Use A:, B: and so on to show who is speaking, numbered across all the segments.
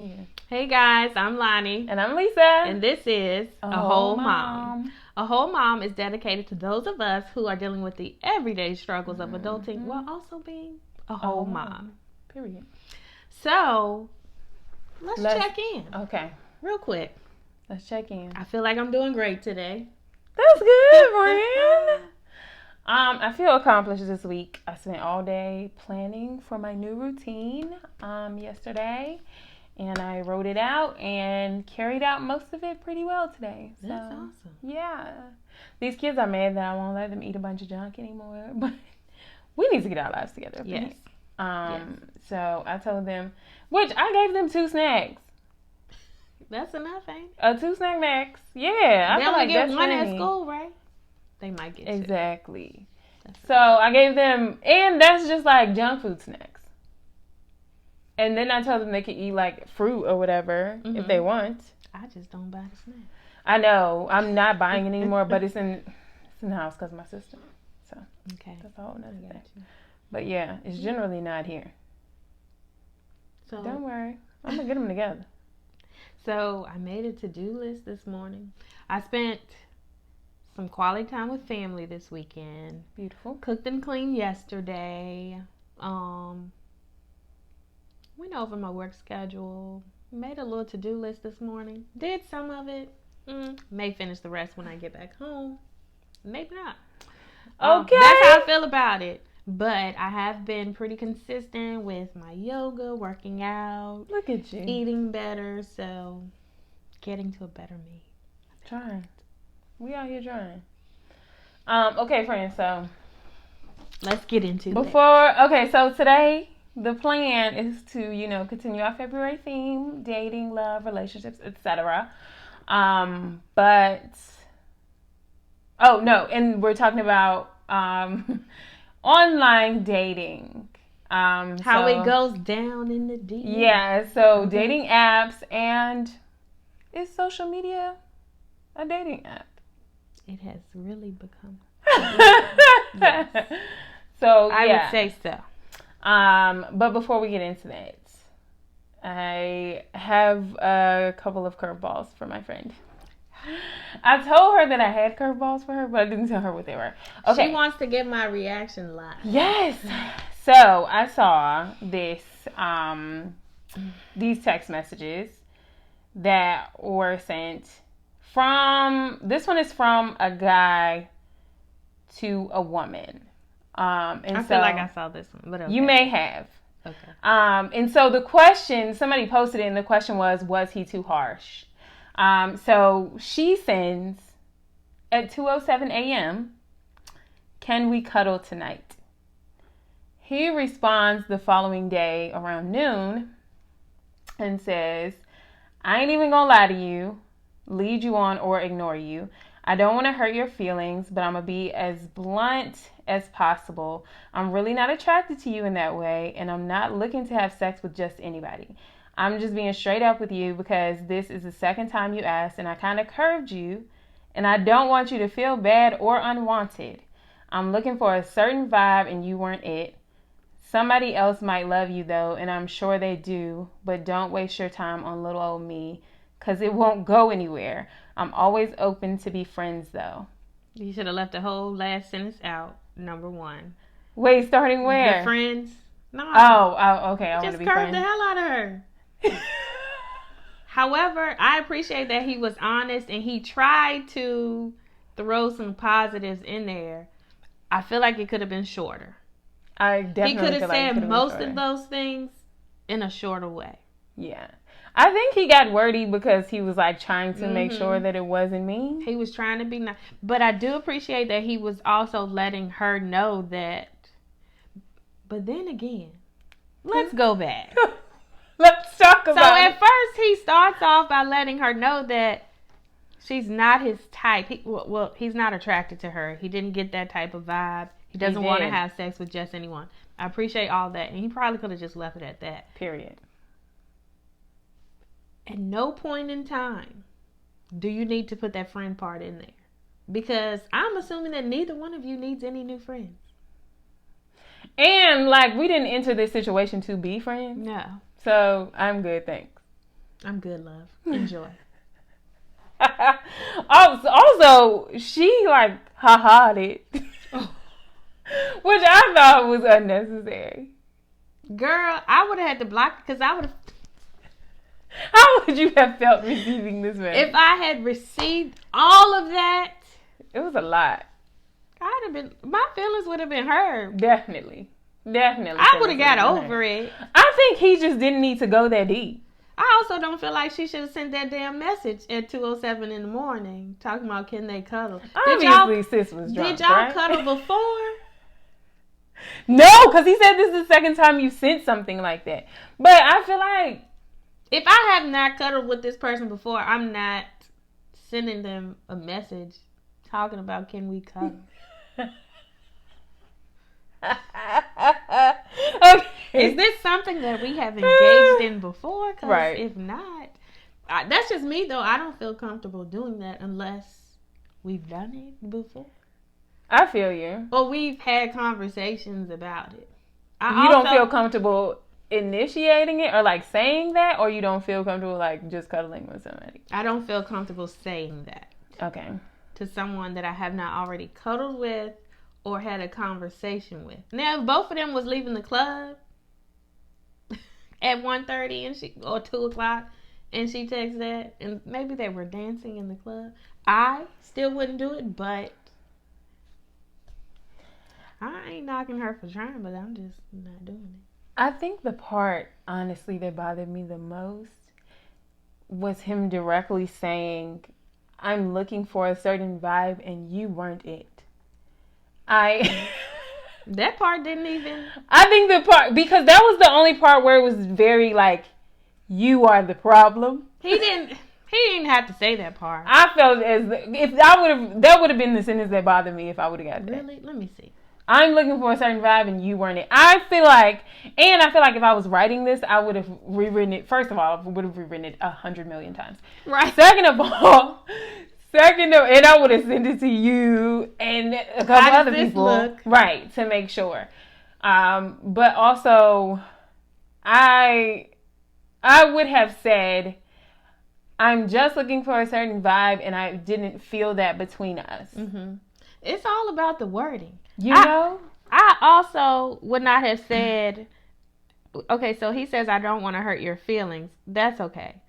A: Yeah.
B: Hey guys, I'm Lonnie.
A: And I'm Lisa.
B: And this is A Whole Mom. A Whole Mom is dedicated to those of us who are dealing with the everyday struggles of adulting while also being a whole mom.
A: Period.
B: So, let's check in.
A: Okay.
B: Real quick.
A: Let's check in.
B: I feel like I'm doing great today.
A: That's good, friend. I feel accomplished this week. I spent all day planning for my new routine yesterday. And I wrote it out and carried out most of it pretty well today. So,
B: that's awesome.
A: Yeah. These kids are mad that I won't let them eat a bunch of junk anymore. But we need to get our lives together.
B: Yes.
A: So I told them, which I gave them 2 snacks.
B: That's enough, ain't it?
A: A 2 snack max. Yeah.
B: They only get one at school, right? They might get 2.
A: Exactly. So I gave them, and that's just like junk food snacks. And then I told them they could eat like fruit or whatever if they want.
B: I just don't buy the snack.
A: I know. I'm not buying it anymore, but it's in the house because of my sister. So that's a whole nother thing. But yeah, it's generally not here. So don't worry. I'm going to get them together.
B: So I made a to-do list this morning. I spent some quality time with family this weekend.
A: Beautiful.
B: Cooked and cleaned yesterday. Went over my work schedule. Made a little to-do list this morning. Did some of it. May finish the rest when I get back home. Maybe not.
A: Okay.
B: That's how I feel about it. But I have been pretty consistent with my yoga, working out.
A: Look at you.
B: Eating better. So getting to a better me.
A: Trying. We out here trying. Okay, friends. So
B: let's get into it.
A: Okay, so today the plan is to, continue our February theme, dating, love, relationships, etc. And we're talking about online dating.
B: How it goes down in the deep.
A: Yeah, so dating apps, and is social media a dating app?
B: It has really become.
A: Yes. So
B: I would say so.
A: But before we get into that, I have a couple of curveballs for my friend. I told her that I had curveballs for her, but I didn't tell her what they were. Okay.
B: She wants to get my reaction live.
A: Yes. So I saw these text messages that were sent this one is from a guy to a woman. I
B: feel like I saw this one, but okay.
A: You may have.
B: Okay.
A: And so the question, somebody posted it, and the question was he too harsh? So she sends at 2:07 a.m., can we cuddle tonight? He responds the following day around noon and says, I ain't even gonna lie to you, lead you on, or ignore you. I don't want to hurt your feelings, but I'm going to be as blunt as possible. I'm really not attracted to you in that way, and I'm not looking to have sex with just anybody. I'm just being straight up with you because this is the second time you asked, and I kind of curved you, and I don't want you to feel bad or unwanted. I'm looking for a certain vibe, and you weren't it. Somebody else might love you, though, and I'm sure they do, but don't waste your time on little old me, because it won't go anywhere. I'm always open to be friends, though.
B: You should have left the whole last sentence out, number 1.
A: Wait, starting where?
B: The friends. No.
A: Oh, okay. I want to be friends.
B: Just curved the hell out of her. However, I appreciate that he was honest and he tried to throw some positives in there. I feel like it could have been shorter.
A: I definitely
B: He could have said most
A: of
B: those things in a shorter way.
A: Yeah. I think he got wordy because he was like trying to make sure that it wasn't me.
B: He was trying to be nice. But I do appreciate that he was also letting her know that. But then again, let's go back.
A: Let's talk about
B: So at first he starts off by letting her know that she's not his type. He's not attracted to her. He didn't get that type of vibe. He doesn't want to have sex with just anyone. I appreciate all that. And he probably could have just left it at that.
A: Period.
B: At no point in time do you need to put that friend part in there. Because I'm assuming that neither one of you needs any new friends.
A: And, like, we didn't enter this situation to be friends.
B: No.
A: So, I'm good, thanks.
B: I'm good, love. Enjoy.
A: Also, she like ha-ha'd it. Which I thought was unnecessary.
B: Girl, I would have had to block because I would have.
A: How would you have felt receiving this message?
B: If I had received all of that,
A: it was a lot.
B: I'd have been. My feelings would have been hurt.
A: Definitely.
B: I would have got over it.
A: I think he just didn't need to go that deep.
B: I also don't feel like she should have sent that damn message at 2:07 in the morning talking about can they cuddle.
A: Obviously, sis was drunk.
B: Did y'all
A: right?
B: cuddle before?
A: No, because he said this is the second time you sent something like that. But I feel like
B: if I have not cuddled with this person before, I'm not sending them a message talking about can we cuddle.
A: Okay.
B: Is this something that we have engaged in before?
A: Right.
B: If not, that's just me though. I don't feel comfortable doing that unless we've done it before.
A: I feel you.
B: Or we've had conversations about it.
A: You don't feel comfortable initiating it or like saying that, or you don't feel comfortable like just cuddling with somebody?
B: I don't feel comfortable saying that.
A: Okay. To
B: someone that I have not already cuddled with or had a conversation with. Now, if both of them was leaving the club at 1:30 or 2 o'clock and she texts that, and maybe they were dancing in the club, I still wouldn't do it, but I ain't knocking her for trying, but I'm just not doing it.
A: I think the part, honestly, that bothered me the most was him directly saying, I'm looking for a certain vibe and you weren't it.
B: That part didn't even...
A: I think the part, because that was the only part where it was very like, you are the problem.
B: He didn't have to say that part.
A: I felt as if that would have been the sentence that bothered me if I would have got that.
B: Really? Let me see.
A: I'm looking for a certain vibe and you weren't it. I feel like if I was writing this, I would have rewritten it. First of all, I would have rewritten it 100 million times.
B: Right.
A: Second of all, and I would have sent it to you and a couple other people. Look? Right, to make sure. But also, I would have said, I'm just looking for a certain vibe and I didn't feel that between us.
B: Mm-hmm. It's all about the wording.
A: You know?
B: I also would not have said, okay, so he says, I don't want to hurt your feelings. That's okay.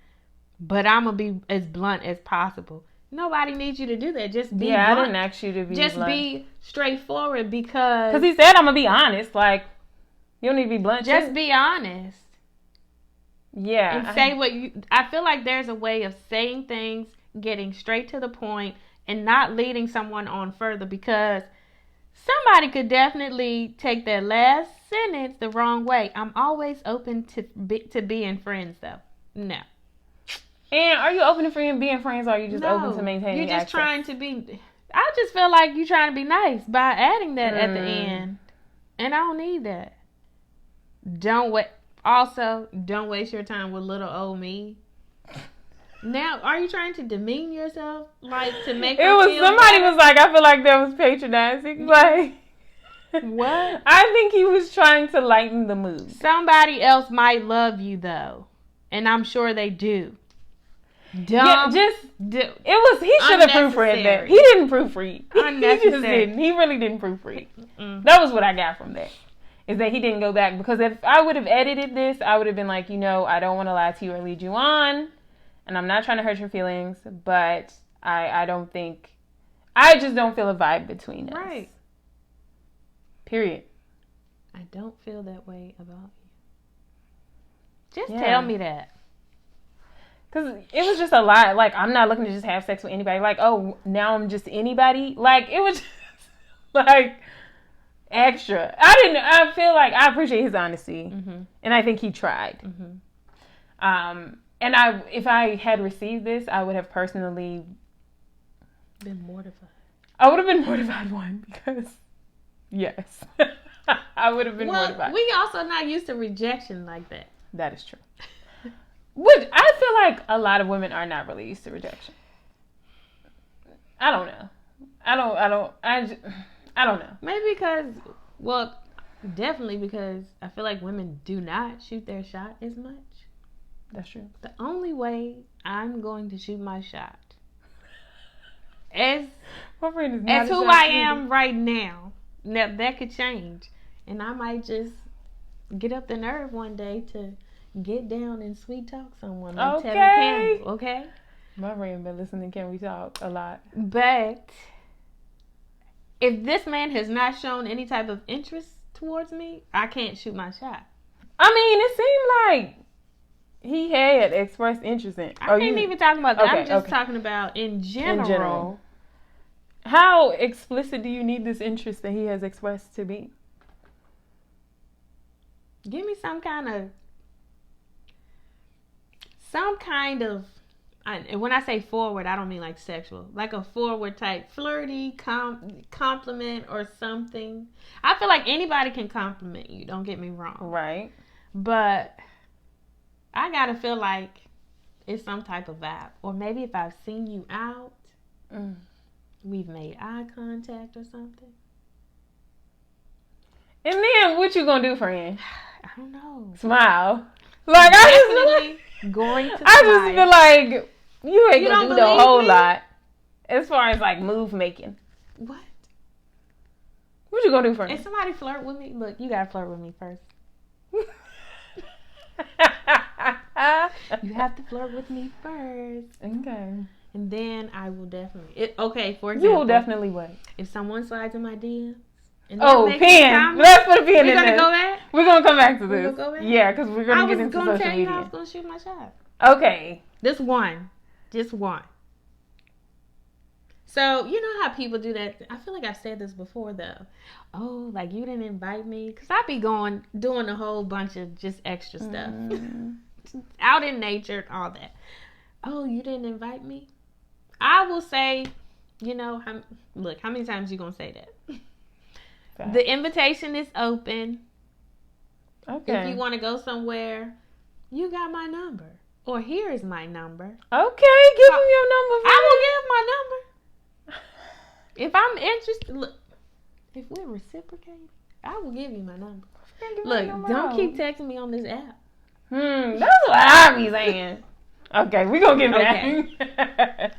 B: But I'm going to be as blunt as possible. Nobody needs you to do that. Just be blunt.
A: I didn't ask you to be
B: just
A: blunt.
B: Just be straightforward because...
A: Because he said, I'm going to be honest. Like, you don't need to be blunt.
B: Just be honest.
A: Yeah.
B: And say what you... I feel like there's a way of saying things, getting straight to the point, and not leading someone on further because... somebody could definitely take that last sentence the wrong way. I'm always open to being friends, though. No.
A: And are you open to being friends, or are you just open to maintaining
B: you're just
A: access?
B: trying to be... I just feel like you're trying to be nice by adding that at the end. And I don't need that. Don't waste your time with little old me. Now, are you trying to demean yourself, like to make? Somebody
A: was like, I feel like that was patronizing. Like,
B: what?
A: I think he was trying to lighten the mood.
B: Somebody else might love you though, and I'm sure they do. Dumb.
A: Yeah, he should have proofread that. He didn't proofread. He just didn't. He really didn't proofread. That was what I got from that. Is that he didn't go back, because if I would have edited this, I would have been like, I don't want to lie to you or lead you on. And I'm not trying to hurt your feelings, but I just don't feel a vibe between us.
B: Right.
A: Period.
B: I don't feel that way about you. Just tell me that.
A: Because it was just a lot. Like, I'm not looking to just have sex with anybody. Like, oh, now I'm just anybody. Like, it was just, like, extra. I feel like I appreciate his honesty. Mm-hmm. And I think he tried. Mm-hmm. And if I had received this, I would have personally
B: been mortified.
A: I would have been mortified, one, because yes, I would have been mortified.
B: We also not used to rejection like that.
A: That is true. Which I feel like a lot of women are not really used to rejection. I don't know. I don't know.
B: Maybe definitely because I feel like women do not shoot their shot as much.
A: That's true.
B: The only way I'm going to shoot my shot as who I am right now. Now that could change, and I might just get up the nerve one day to get down and sweet talk someone like Tevin Campbell. Okay.
A: My friend been listening to Can We Talk a lot.
B: But if this man has not shown any type of interest towards me, I can't shoot my shot.
A: I mean, it seemed like he had expressed interest in.
B: I ain't even talking about that. I'm just talking about in general.
A: How explicit do you need this interest that he has expressed to be?
B: Give me some kind of, and when I say forward, I don't mean like sexual, like a forward type, flirty compliment or something. I feel like anybody can compliment you. Don't get me wrong.
A: Right.
B: But I gotta feel like it's some type of vibe, or maybe if I've seen you out, we've made eye contact or something.
A: And then what you gonna do, friend?
B: I don't know.
A: Smile. Like I just feel like you ain't gonna do the whole lot as far as like move making.
B: What
A: you gonna do, friend?
B: If somebody flirt with me, look, you gotta flirt with me first. You have to flirt with me first.
A: Okay.
B: And then I will definitely. Okay, for example.
A: You will definitely wait.
B: If someone slides in my DMs.
A: Pen. Let's put a pen in there. We're
B: going to go back?
A: We're going to come back to this.
B: We're go back?
A: Yeah, because we're going to get into social media.
B: I was going to tell you how I was going to shoot my shot.
A: Okay.
B: Just one. So, you know how people do that? I feel like I've said this before, though. Oh, like you didn't invite me? Because I be doing a whole bunch of just extra stuff. Out in nature, all that. Oh, you didn't invite me? I will say, you know, how many times you going to say that? Fact. The invitation is open. Okay. If you want to go somewhere, you got my number. Or here is my number.
A: Okay, give him your number.
B: I will give my number. If I'm interested, look, if we're reciprocating, I will give you my number. Look, don't keep texting me on this app.
A: That's what I be saying. Okay, we're going to get back.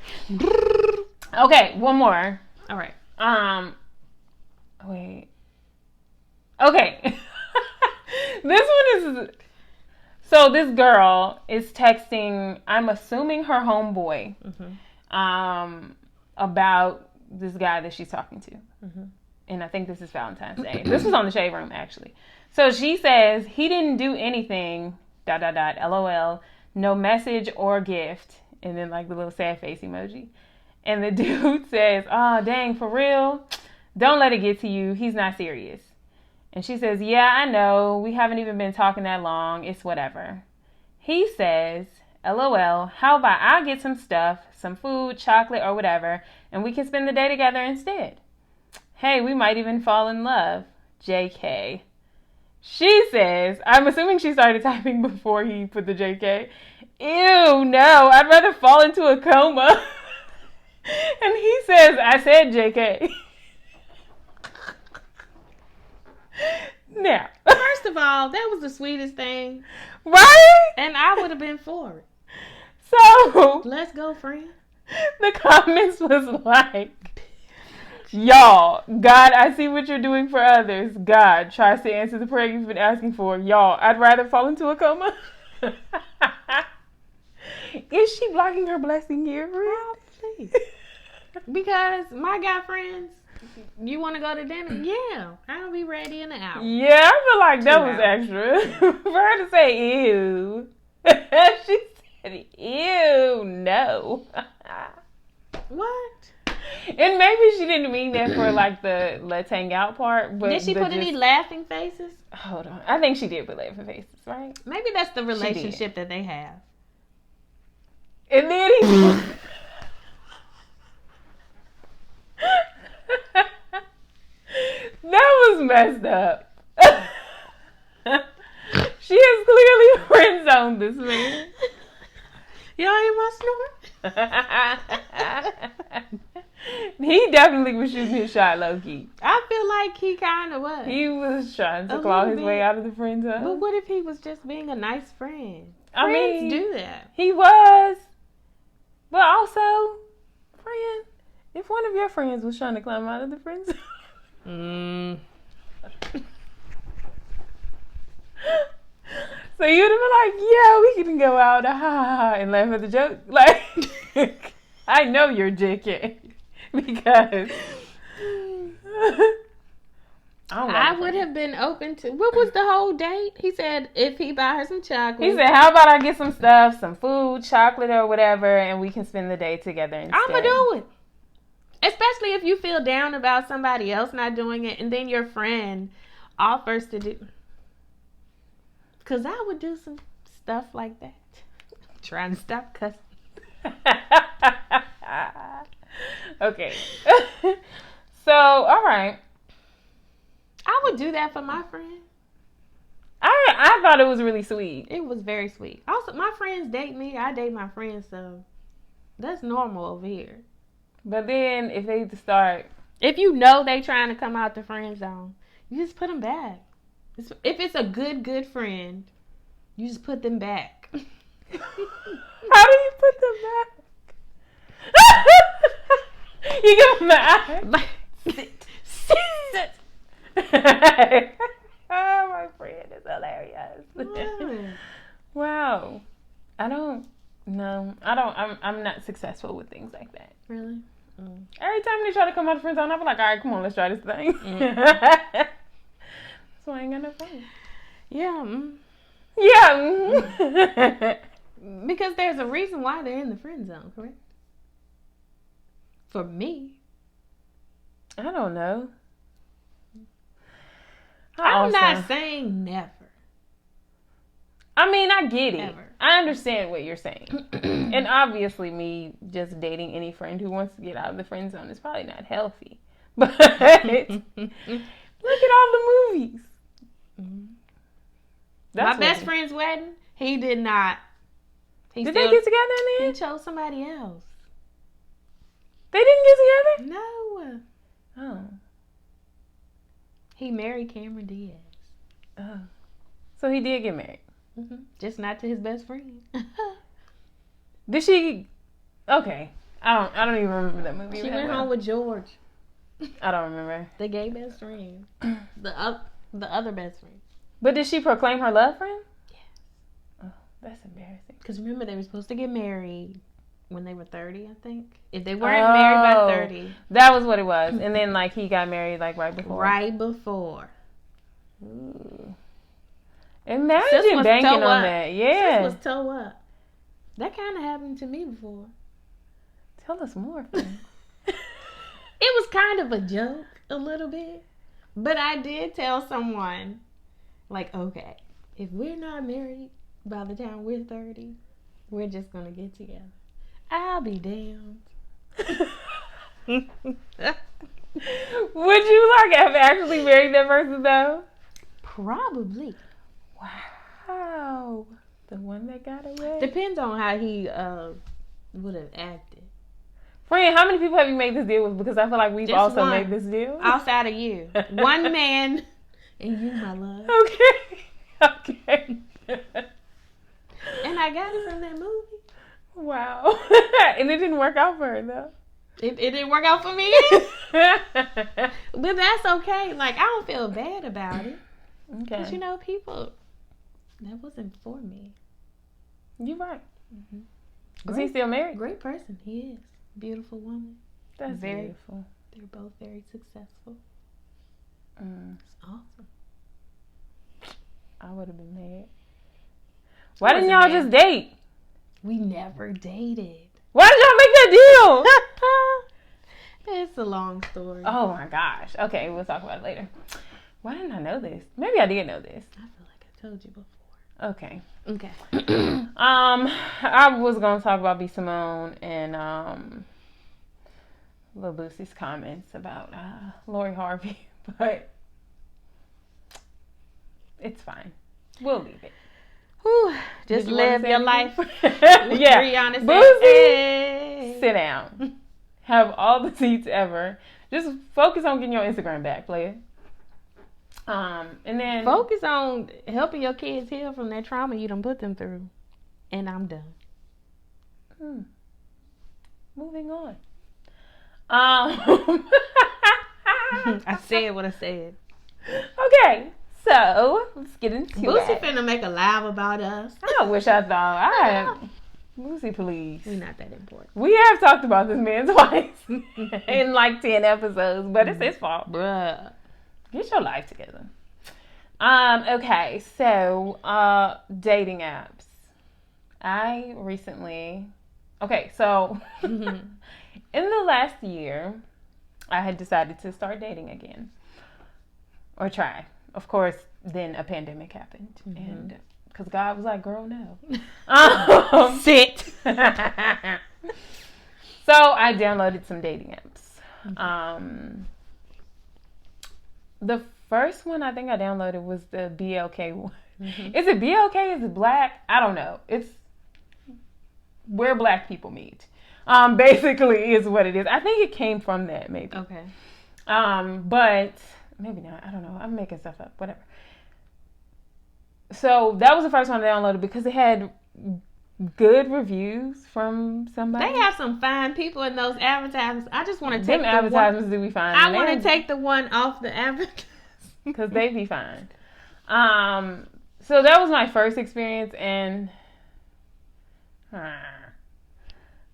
A: Okay, one more.
B: All right.
A: Wait. Okay. This one is... So this girl is texting, I'm assuming her homeboy, about this guy that she's talking to. And I think this is Valentine's Day. This was on the Shade Room, actually. So she says, he didn't do anything, ... LOL, no message or gift. And then like the little sad face emoji. And the dude says, oh, dang, for real? Don't let it get to you. He's not serious. And she says, yeah, I know. We haven't even been talking that long. It's whatever. He says, LOL, how about I get some stuff, some food, chocolate, or whatever, and we can spend the day together instead. Hey, we might even fall in love. JK. She says, I'm assuming she started typing before he put the JK. Ew, no, I'd rather fall into a coma. And he says, I said JK. Now,
B: first of all, that was the sweetest thing.
A: Right?
B: And I would have been for it.
A: So,
B: let's go, friend.
A: The comments was like, y'all, God, I see what you're doing for others. God tries to answer the prayer you've been asking for. Y'all, I'd rather fall into a coma. Is she blocking her blessing here, friend?
B: Because my guy friends, you want to go to dinner? Yeah, I'll be ready in an hour.
A: Yeah, I feel like that was extra. For her to say, ew. She said, ew, no.
B: What?
A: And maybe she didn't mean that for like the let's hang out part. But
B: did she put any laughing faces?
A: Hold on. I think she did put laughing faces, right?
B: Maybe that's the relationship that they have.
A: And then he... That was messed up. She has clearly friend zoned this man.
B: Y'all hear my snort?
A: He definitely was shooting his shot low key.
B: I feel like he kind of was.
A: He was trying to claw his way out of the friend zone.
B: But what if he was just being a nice friend? Friends do that.
A: He was. But also, friend, if one of your friends was trying to climb out of the friend zone. So you'd have been like, yeah, we can go out and laugh at the joke. Like, I know you're JK. Because
B: I would have been open to. What was the whole date? He said if he buy her some chocolate.
A: He said, how about I get some stuff, some food, chocolate or whatever, and we can spend the day together instead.
B: I'm going to do it. Especially if you feel down about somebody else not doing it, and then your friend offers to do. Because I would do some stuff like that. Trying to stop cussing.
A: Okay. So, all right.
B: I would do that for my friend.
A: I thought it was really sweet.
B: It was very sweet. Also, my friends date me. I date my friends, so that's normal over here.
A: But then if they start...
B: If you know they trying to come out the friend zone, you just put them back. If it's a good friend, you just put them back.
A: How do you put them back? You give them the eye. Sit. Oh, my friend is hilarious. Wow. I'm not successful with things like that.
B: Really?
A: Every time they try to come out of friend zone, I'm like, all right, come on, let's try this thing. So I ain't got no fun.
B: Yeah.
A: Yeah.
B: Because there's a reason why they're in the friend zone, correct? For me.
A: I don't know.
B: I'm not saying never.
A: I mean, I get it.
B: Ever.
A: I understand what you're saying. And obviously me just dating any friend who wants to get out of the friend zone is probably not healthy. But look at all the movies.
B: My best friend's wedding, he did not.
A: Did they get together in the end?
B: He chose somebody else.
A: They didn't get together?
B: No.
A: Oh.
B: He married Cameron Diaz.
A: Oh. So he did get married?
B: Mm-hmm. Just not to his best friend.
A: Did she? Okay. I don't even remember that movie.
B: She went home with George.
A: I don't remember.
B: The gay best friend. The other best friend.
A: But did she proclaim her love for him?
B: Yes.
A: Oh, that's embarrassing.
B: Because remember, they were supposed to get married when they were 30, I think. If they weren't married by 30.
A: That was what it was. And then, like, he got married, like, right before.
B: Right before.
A: Ooh. Imagine banking on that. Yeah.
B: Sis was toe up. That kind of happened to me before.
A: Tell us more, friend.
B: It was kind of a joke, a little bit. But I did tell someone, like, okay, if we're not married by the time we're 30, we're just going to get together. I'll be damned.
A: Would you, like, have actually married that person, though?
B: Probably.
A: Wow. The one that got away?
B: Depends on how he would have acted.
A: Friend, how many people have you made this deal with? Because I feel like we've
B: Just
A: also
B: one.
A: made this deal.
B: Outside of you. One man and you, my love.
A: Okay.
B: And I got it from that movie.
A: Wow. And it didn't work out for her, though.
B: It didn't work out for me. But that's okay. Like, I don't feel bad about it.
A: Okay.
B: Because, you know, people, that wasn't for me.
A: You're right.
B: Mm-hmm.
A: Is he still married?
B: Great person. He is. Beautiful woman.
A: That's very beautiful.
B: They're both very successful. It's awesome.
A: I would have been mad. Why didn't y'all just date?
B: We never dated.
A: Why did y'all make that deal?
B: It's a long story.
A: Oh my gosh. Okay, we'll talk about it later. Why didn't I know this? Maybe I did know this.
B: I feel like I told you before.
A: Okay.
B: Okay.
A: I was gonna talk about B. Simone and Lil Boosie's comments about Lori Harvey, but it's fine. We'll leave it.
B: Whew, just live your life.
A: Yeah.
B: Rihanna
A: Boosie, sit down. Have all the seats ever. Just focus on getting your Instagram back, player. And then
B: focus on helping your kids heal from that trauma you done put them through. And I'm done.
A: Moving on.
B: I said what I said.
A: Okay, so let's get into it.
B: Boosie finna make a live about us.
A: I wish I thought. Boosie, please.
B: We're not that important.
A: We have talked about this man twice in like 10 episodes, but it's his fault.
B: Bruh.
A: Get your life together. Okay, so dating apps. I recently in the last year, I had decided to start dating again. Or try. Of course, then a pandemic happened. And because God was like, girl, no.
B: Sit.
A: So I downloaded some dating apps. The first one I think I downloaded was the BLK one. Is it BLK? Is it black? I don't know. It's where black people meet. Basically is what it is. I think it came from that, maybe.
B: Okay.
A: But maybe not. I don't know. I'm making stuff up. Whatever. So that was the first one I downloaded because it had good reviews from somebody.
B: They have some fine people in those advertisements. I just want to take
A: them advertisements do be fine.
B: I want to take the one off the advertisement
A: because they be fine. So that was my first experience, and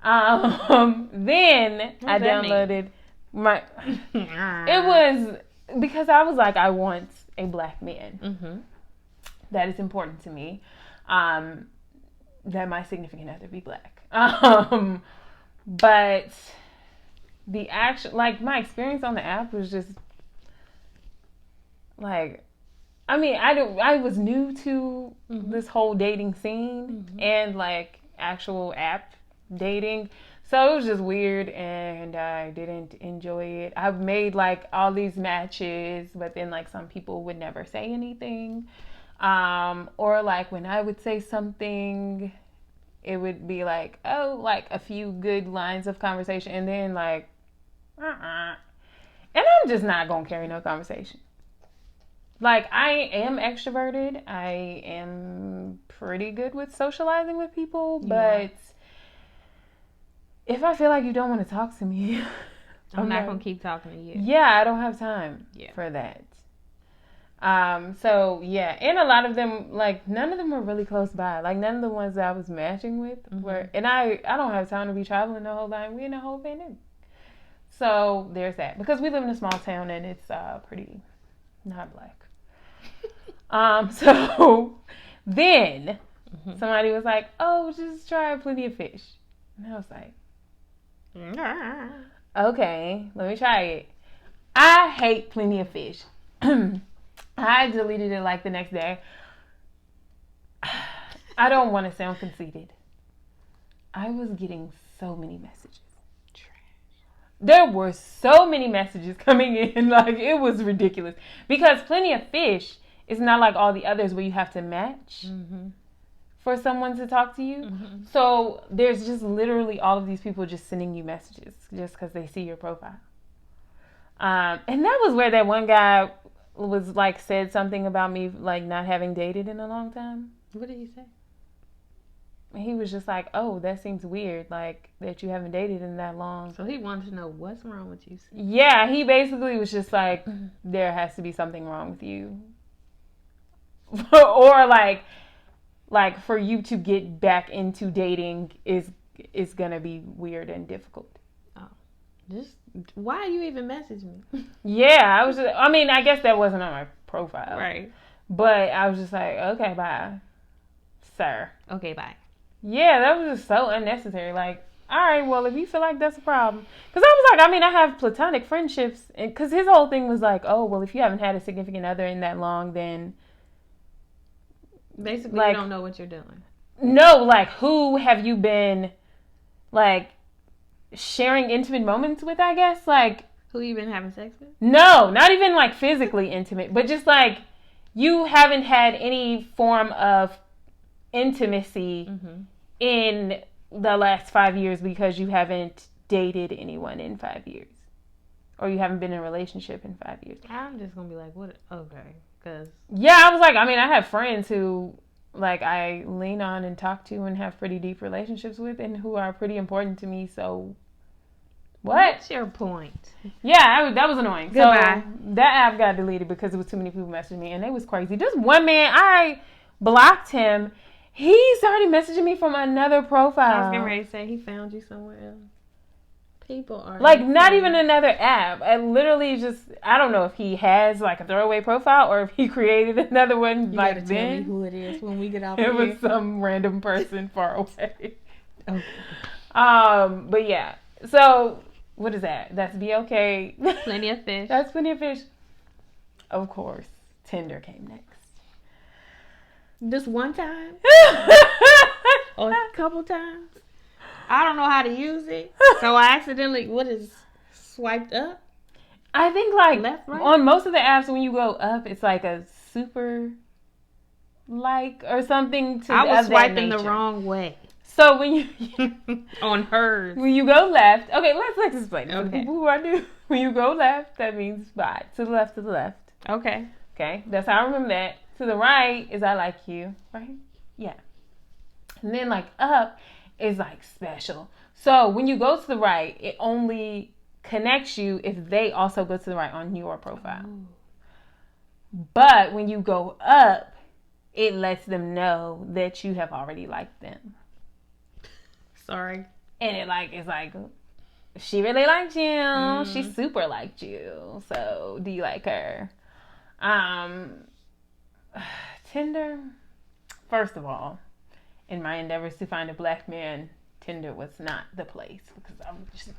A: then I downloaded my. It was because I was like, I want a black man. That is important to me. That my significant other be black. But the action, like my experience on the app was just like, I mean, I was new to this whole dating scene and like actual app dating. So it was just weird and I didn't enjoy it. I've made like all these matches, but then like some people would never say anything. Or like when I would say something, it would be like, oh, like a few good lines of conversation and then like, and I'm just not gonna carry no conversation. Like I am extroverted. I am pretty good with socializing with people, but if I feel like you don't want to talk to me,
B: I'm not gonna keep talking to you.
A: Yeah, I don't have time for that. So yeah, and a lot of them, like none of them were really close by. Like none of the ones that I was matching with were, and I don't have time to be traveling the whole time. We in a whole pandemic. So there's that. Because we live in a small town and it's pretty not black. So then somebody was like, oh, just try Plenty of Fish. And I was like, okay, let me try it. I hate Plenty of Fish. I deleted it like the next day. I don't want to sound conceited. I was getting so many messages. There were so many messages coming in, like it was ridiculous. Because Plenty of Fish is not like all the others where you have to match for someone to talk to you. So there's just literally all of these people just sending you messages just because they see your profile. And that was where that one guy was like said something about me like not having dated in a long time.
B: What did he say?
A: He was just like, oh, that seems weird, like that you haven't dated in that long.
B: So he wanted to know what's wrong with you.
A: Yeah, he basically was just like, there has to be something wrong with you. Or like for you to get back into dating is gonna be weird and difficult.
B: Just why you even message me?
A: Yeah, I mean, I guess that wasn't on my profile.
B: Right.
A: But I was just like, okay, bye, sir.
B: Okay, bye.
A: Yeah, that was just so unnecessary. Like, all right, well, if you feel like that's a problem. Because I was like, I mean, I have platonic friendships. Because his whole thing was like, oh, well, if you haven't had a significant other in that long, then...
B: Basically, like, you don't know what you're doing.
A: No, like, who have you been, like... sharing intimate moments with, I guess, like
B: who you been having sex with?
A: No, not even like physically intimate, but just like you haven't had any form of intimacy in the last 5 years because you haven't dated anyone in 5 years, or you haven't been in a relationship in 5 years.
B: I'm just gonna be like, what? Okay, because
A: I was like, I mean, I have friends who like I lean on and talk to and have pretty deep relationships with and who are pretty important to me. So what?
B: What's your point?
A: Yeah, that was annoying.
B: Goodbye.
A: So that app got deleted because it was too many people messaging me, and they was crazy. This one man, I blocked him. He started messaging me from another profile.
B: I was getting ready to say he found you somewhere else. People are
A: like not even another app. I literally just, I don't know if he has like a throwaway profile or if he created another one.
B: You
A: like
B: gotta
A: then
B: tell me who it is when we get out.
A: It was some random person far away.
B: Okay.
A: But yeah. So what is that? That's BLK.
B: Plenty of fish.
A: That's Plenty of Fish. Of course, Tinder came next.
B: Just one time? Or a couple times? I don't know how to use it. So I accidentally, swiped up?
A: I think like
B: left, right?
A: On most of the apps when you go up, it's like a super like or something to
B: I was swiping
A: the
B: wrong way.
A: So when you
B: on hers.
A: When you go left, okay, let's explain.
B: Okay.
A: For people who are new, when you go left, that means bye. To the left, to the left.
B: Okay.
A: Okay, that's how I remember that. To the right is I like you, right? Yeah. And then like up is like special. So when you go to the right, it only connects you if they also go to the right on your profile. Ooh. But when you go up, it lets them know that you have already liked them.
B: Sorry.
A: And it's like, she really liked you. She super liked you. So do you like her? Tinder, first of all, in my endeavors to find a black man, Tinder was not the place because I was just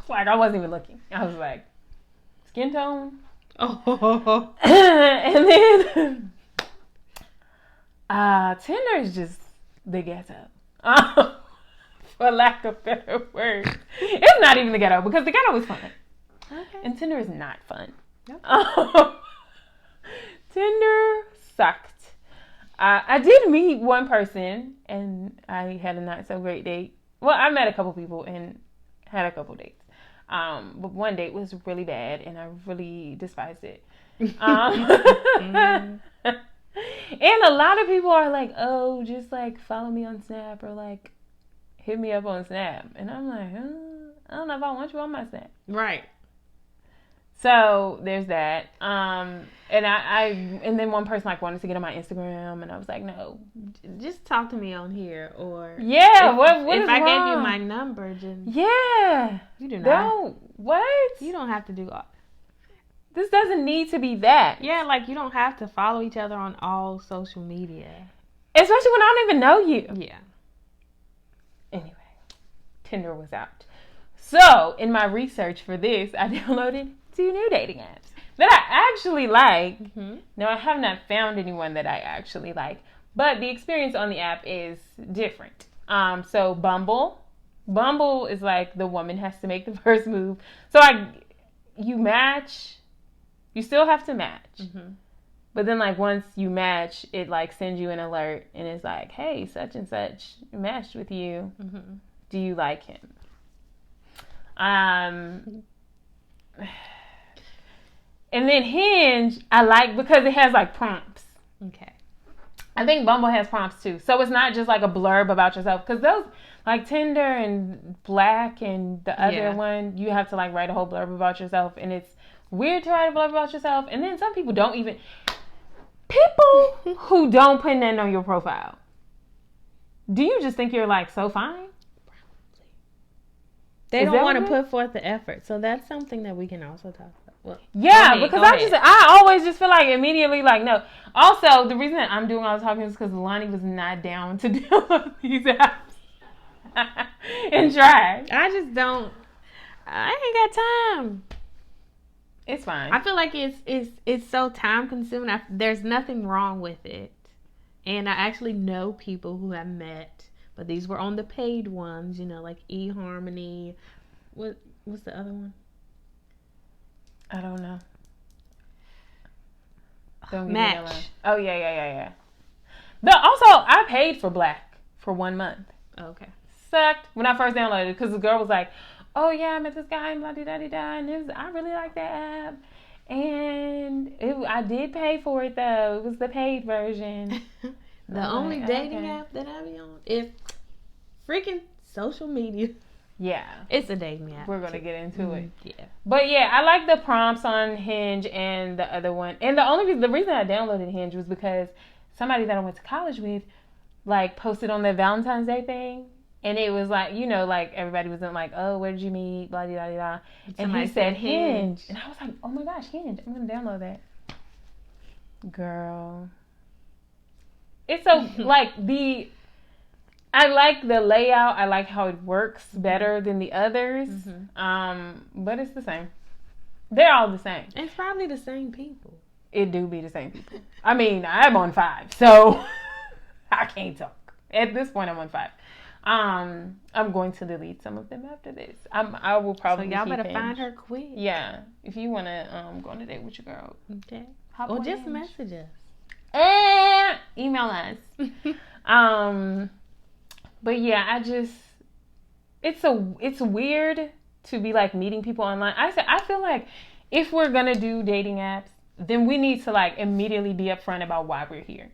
A: like, I wasn't even looking. I was like, skin tone. Oh. And then Tinder is just the ghetto. For lack of better words. It's not even the ghetto because the ghetto is fun. Okay. And Tinder is not fun. Yep. Tinder sucked. I did meet one person and I had a not so great date. Well, I met a couple people and had a couple dates. But one date was really bad and I really despised it. And a lot of people are like, oh, just like follow me on Snap or like hit me up on Snap. And I'm like, I don't know if I want you on my Snap.
B: Right.
A: So there's that. And then one person like wanted to get on my Instagram and I was like, no.
B: Just talk to me on here or
A: yeah,
B: if I gave you my number, just
A: yeah.
B: You do not.
A: Don't what?
B: You don't have to do all.
A: This doesn't need to be that.
B: Yeah, like you don't have to follow each other on all social media.
A: Especially when I don't even know you.
B: Yeah.
A: Anyway, Tinder was out. So, in my research for this, I downloaded 2 new dating apps that I actually like. Mm-hmm. Now, I have not found anyone that I actually like, but the experience on the app is different. So, Bumble is like the woman has to make the first move. So, you match. You still have to match. Mm-hmm. But then, like, once you match, it, like, sends you an alert. And it's like, hey, such and such matched with you. Mm-hmm. Do you like him? And then Hinge, I like because it has, like, prompts.
B: Okay.
A: I think Bumble has prompts, too. So it's not just, like, a blurb about yourself. Because those, like, Tinder and Black and the other one, you have to, like, write a whole blurb about yourself. And it's weird to write a blurb about yourself. And then some people don't even... People who don't put nothing on your profile. Do you just think you're, like, so fine?
B: Probably. They don't want to put forth the effort. So that's something that we can also talk about. Well,
A: yeah, because I always just feel like immediately, like, no. Also, the reason that I'm doing all the talking is because Lonnie was not down to download these apps and try.
B: I just don't. I ain't got time.
A: It's fine.
B: I feel like it's so time consuming. There's nothing wrong with it, and I actually know people who have met, but these were on the paid ones. You know, like eHarmony. What's the other one?
A: I don't know.
B: Match.
A: Oh yeah. But also, I paid for Black for 1 month.
B: Okay.
A: Sucked when I first downloaded it because the girl was like, oh yeah, I met this guy and blah da da da, and I really like that app. And I did pay for it though. It was the paid version.
B: The only dating app that I be on is freaking social media.
A: Yeah.
B: It's a dating app.
A: We're going to get into it.
B: Yeah.
A: But yeah, I like the prompts on Hinge and the other one. And the reason I downloaded Hinge was because somebody that I went to college with like posted on their Valentine's Day thing. And it was like, you know, like everybody was in like, oh, where did you meet? Blah, blah, blah, blah. And he said Hinge. And I was like, oh my gosh, Hinge. I'm going to download that. Girl. It's so, like, I like the layout. I like how it works better than the others. But it's the same. They're all the same.
B: It's probably the same people.
A: It do be the same people. I mean, I'm on 5, so I can't talk. At this point, I'm on 5. I'm going to delete some of them after this. I will probably.
B: So y'all better find her quick.
A: Yeah, if you want to go on a date with your girl,
B: okay. Or just
A: Hinge.
B: message us.
A: Email us. But yeah, it's weird to be like meeting people online. I feel like if we're gonna do dating apps, then we need to like immediately be upfront about why we're here.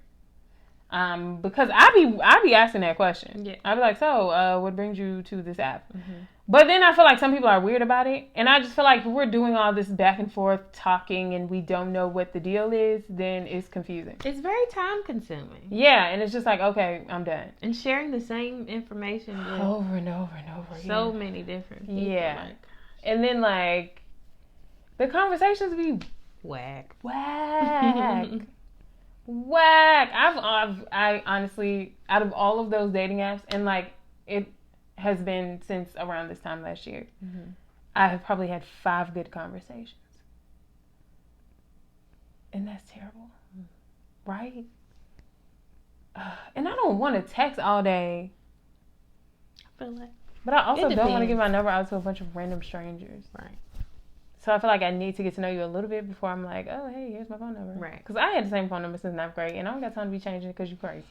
A: Because I be asking that question.
B: Yeah.
A: I'd be like, so, what brings you to this app? But then I feel like some people are weird about it. And I just feel like if we're doing all this back and forth talking and we don't know what the deal is, then it's confusing.
B: It's very time consuming.
A: Yeah. And it's just like, okay, I'm done.
B: And sharing the same information
A: over and over and over again.
B: So many different people.
A: Yeah. Like, and then like the conversations be
B: whack.
A: I honestly, out of all of those dating apps, and like it has been since around this time last year, I have probably had 5 good conversations. And that's terrible. Right? And I don't want to text all day.
B: I feel like.
A: But I also don't want to give my number out to a bunch of random strangers.
B: Right.
A: So I feel like I need to get to know you a little bit before I'm like, oh, hey, here's my phone number.
B: Right.
A: Because I had the same phone number since 9th grade, and I don't got time to be changing it because you're crazy.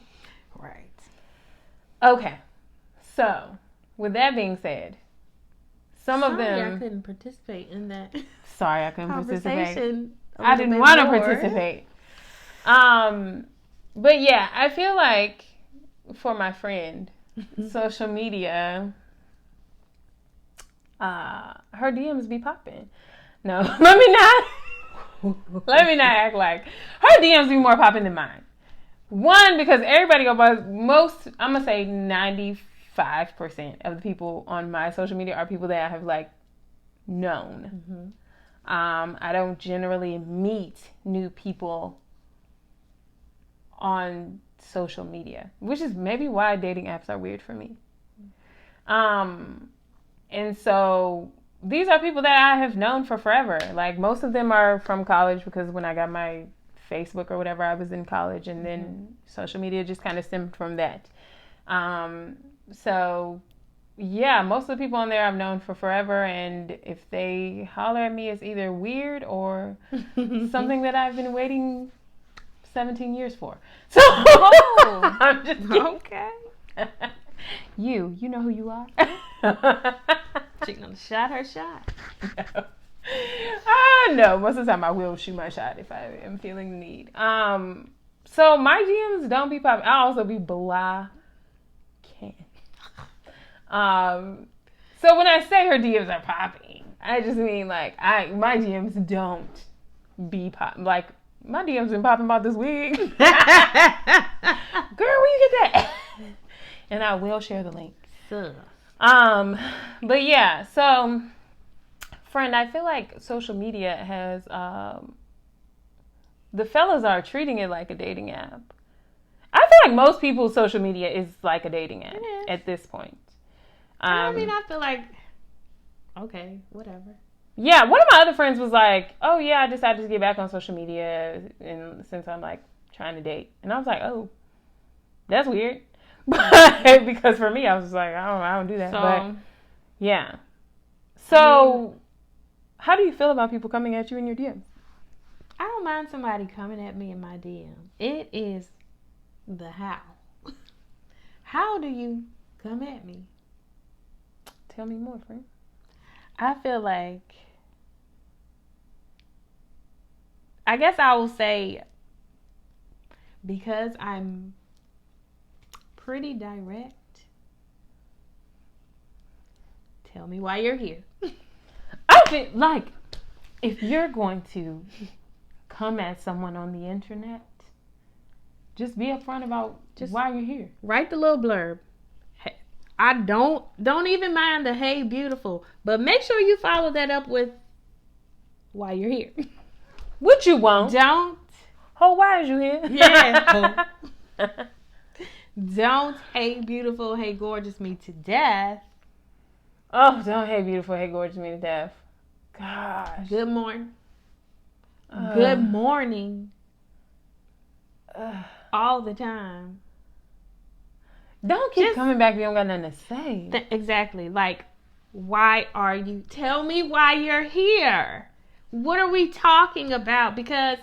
B: Right.
A: Okay. So, with that being said, some of them...
B: I couldn't participate in that.
A: Sorry, I couldn't participate.
B: I
A: didn't want to participate. But yeah, I feel like for my friend, social media, her DMs be popping. No, let me not act like her DMs be more popping than mine. One, because everybody go by I'm gonna say 95% of the people on my social media are people that I have like known. I don't generally meet new people on social media, which is maybe why dating apps are weird for me. And so these are people that I have known for forever. Like most of them are from college because when I got my Facebook or whatever, I was in college, and then social media just kind of stemmed from that. So yeah, most of the people on there I've known for forever, and if they holler at me, it's either weird or something that I've been waiting 17 years for. So I'm just kidding.
B: Okay.
A: You know who you are.
B: She gonna shot her shot.
A: No, most of the time I will shoot my shot if I am feeling the need. So my DMs don't be popping. I also be blah. So when I say her DMs are popping, I just mean like my DMs don't be popping. Like my DMs been popping about this wig. Girl, where you get that? And I will share the link. But yeah, so friend, I feel like social media has the fellas are treating it like a dating app. I feel like most people's social media is like a dating app at this point.
B: I mean, I feel like okay, whatever.
A: Yeah, one of my other friends was like, "Oh yeah, I decided to get back on social media, and since I'm like trying to date," and I was like, "Oh, that's weird." But because for me, I was like, I don't do that. But yeah. So, how do you feel about people coming at you in your DMs?
B: I don't mind somebody coming at me in my DM. It is the how. How do you come at me?
A: Tell me more, friend.
B: I feel like I guess I will say, because I'm pretty direct, tell me why you're here.
A: I feel like if you're going to come at someone on the internet, just be upfront about why you're here.
B: Write the little blurb. Hey, I don't even mind the hey beautiful, but make sure you follow that up with why you're here.
A: What you want?
B: Don't.
A: Oh, why is you here?
B: Yeah. Don't hey beautiful, hey gorgeous me to death.
A: Oh, don't hey beautiful, hey gorgeous me to death. Gosh.
B: Good morning. Good morning. All the time.
A: Don't keep coming back if you don't got nothing to say.
B: Exactly. Like, why are you? Tell me why you're here. What are we talking about? Because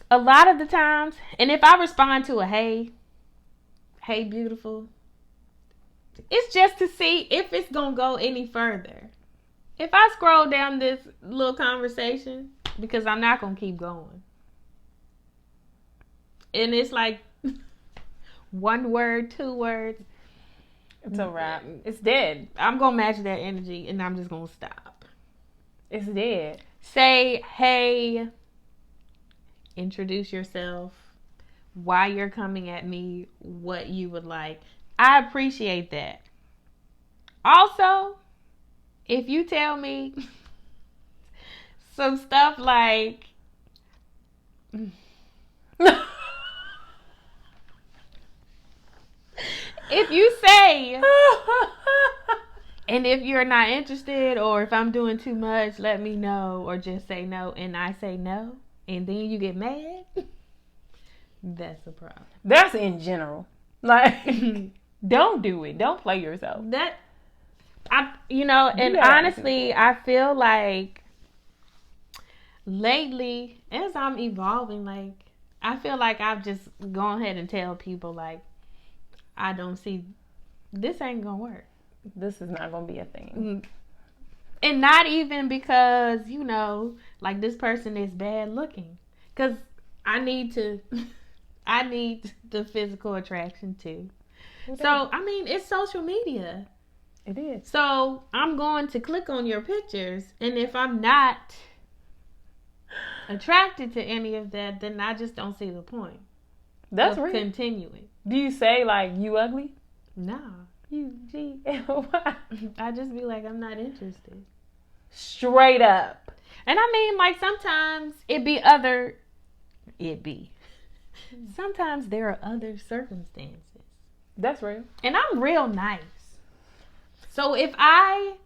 B: a lot of the times, and if I respond to a hey beautiful, it's just to see if it's going to go any further. If I scroll down this little conversation, because I'm not going to keep going. And it's like 1 word, 2 words.
A: It's a wrap. It's dead.
B: I'm going to match that energy and I'm just going to stop.
A: It's dead.
B: Say, hey, introduce yourself, why you're coming at me, what you would like. I appreciate that. Also, if you tell me some stuff like, if you say, and if you're not interested, or if I'm doing too much, let me know, or just say no, and I say no, and then you get mad, that's a problem.
A: That's in general. Like, don't do it. Don't play yourself.
B: And honestly, I feel like lately, as I'm evolving, like, I feel like I've just gone ahead and tell people, like, I don't see, this ain't gonna work.
A: This is not gonna be a thing.
B: And not even because, like, this person is bad looking. Because I need the physical attraction too. So, I mean, it's social media.
A: It is.
B: So, I'm going to click on your pictures, and if I'm not attracted to any of that, then I just don't see the point.
A: That's real.
B: Continuing.
A: Do you say, like, you ugly?
B: No.
A: UGLY.
B: I just be like, I'm not interested.
A: Straight up.
B: And I mean, like, sometimes sometimes there are other circumstances.
A: That's real.
B: And I'm real nice. So if I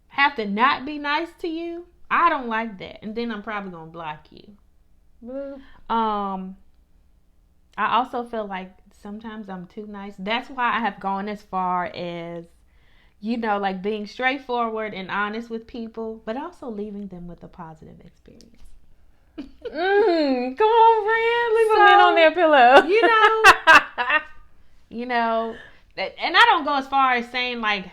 B: have to not be nice to you, I don't like that. And then I'm probably going to block you. I also feel like sometimes I'm too nice. That's why I have gone as far as, like being straightforward and honest with people, but also leaving them with a positive experience.
A: Come on, friend. Leave them in on their pillow.
B: And I don't go as far as saying, like,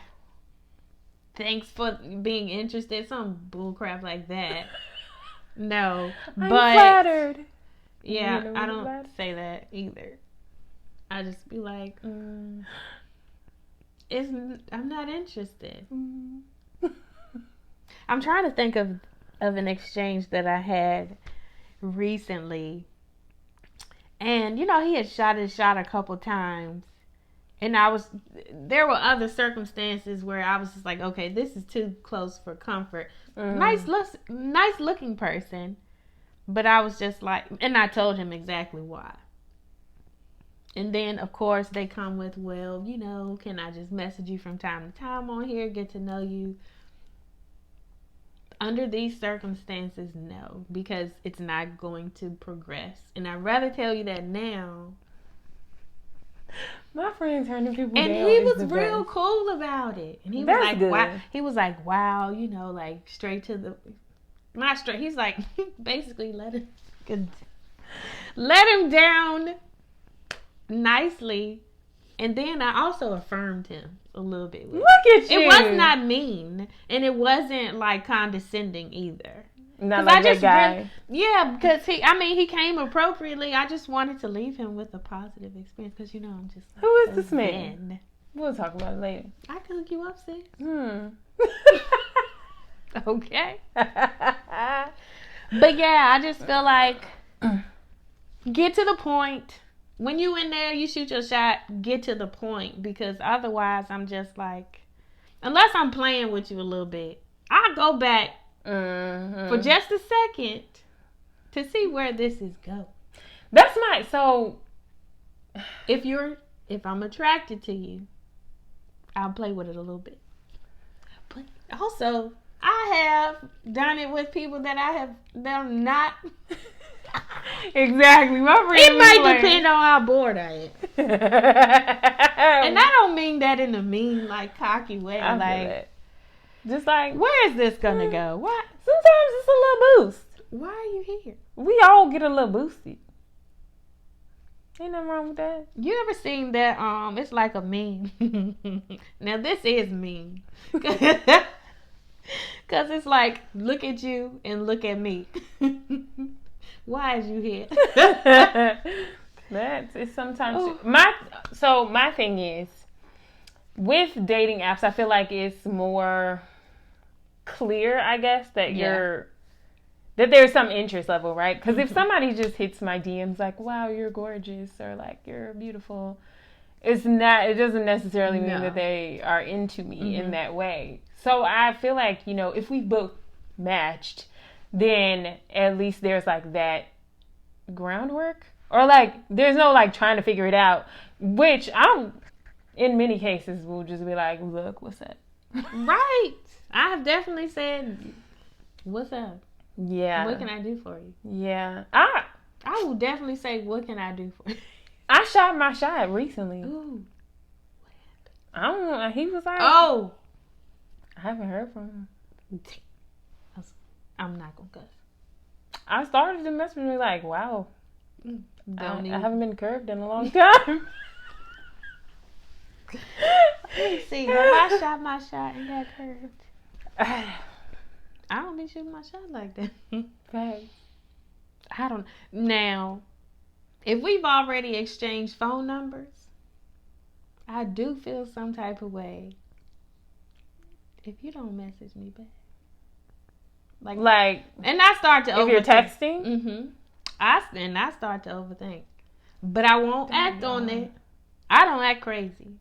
B: thanks for being interested, some bullcrap like that. No.
A: I'm flattered.
B: Yeah, I don't say that either. I just be like, I'm not interested. I'm trying to think of an exchange that I had recently. And, he had shot his shot a couple times. And there were other circumstances where I was just like, okay, this is too close for comfort. Nice looking person. But I was just like, and I told him exactly why. And then, of course, they come with, well, can I just message you from time to time on here, get to know you? Under these circumstances, no, because it's not going to progress. And I'd rather tell you that now.
A: My friend turning people down.
B: And he was real cool about it. And he was like,
A: good.
B: wow. He was like, wow, like straight to the, not straight. He's like, basically let him down nicely. And then I also affirmed him a little bit.
A: Look at you.
B: It was not mean. And it wasn't like condescending either.
A: Not like that guy.
B: Because he came appropriately. I just wanted to leave him with a positive experience because I'm just. Like,
A: who is this man? We'll talk about it later.
B: I can hook you up, sis. Okay. But yeah, I just feel like get to the point. When you in there, you shoot your shot. Get to the point, because otherwise, I'm just like, unless I'm playing with you a little bit, I'll go back for just a second to see where this is going.
A: That's so.
B: If I'm attracted to you, I'll play with it a little bit. But also, I have done it with people that they're not.
A: Exactly.
B: It might depend on how bored I am. And I don't mean that in a mean, like, cocky way.
A: I
B: like,
A: just like,
B: where is this gonna go? What?
A: Sometimes it's a little boost.
B: Why are you here?
A: We all get a little boosted. Ain't nothing wrong with that.
B: You ever seen that? It's like a meme. Now this is mean. Cause it's like, look at you and look at me. Why is you here?
A: It's sometimes my thing is, with dating apps, I feel like it's more clear, I guess, that that there's some interest level, right? Because if somebody just hits my DMs like, wow, you're gorgeous, or like, you're beautiful, it doesn't necessarily mean that they are into me in that way. So I feel like, if we both matched, then at least there's like that groundwork, or like there's no like trying to figure it out, which in many cases will just be like, look, what's up?
B: Right. I have definitely said, what's up?
A: Yeah.
B: What can I do for you?
A: Yeah.
B: I will definitely say, what can I do for you?
A: I shot my shot recently.
B: Ooh.
A: I don't know. He was like,
B: oh,
A: I haven't heard from him.
B: I'm not gonna cuss.
A: I started to mess with me like, wow. I haven't been curved in a long time.
B: Let me see. Have I shot my shot and got curved? I don't be shooting my shot like that.
A: Okay.
B: I don't. Now, if we've already exchanged phone numbers, I do feel some type of way if you don't message me back. Like, and I start to
A: if you're texting.
B: I start to overthink, but I won't act on it. I don't act crazy,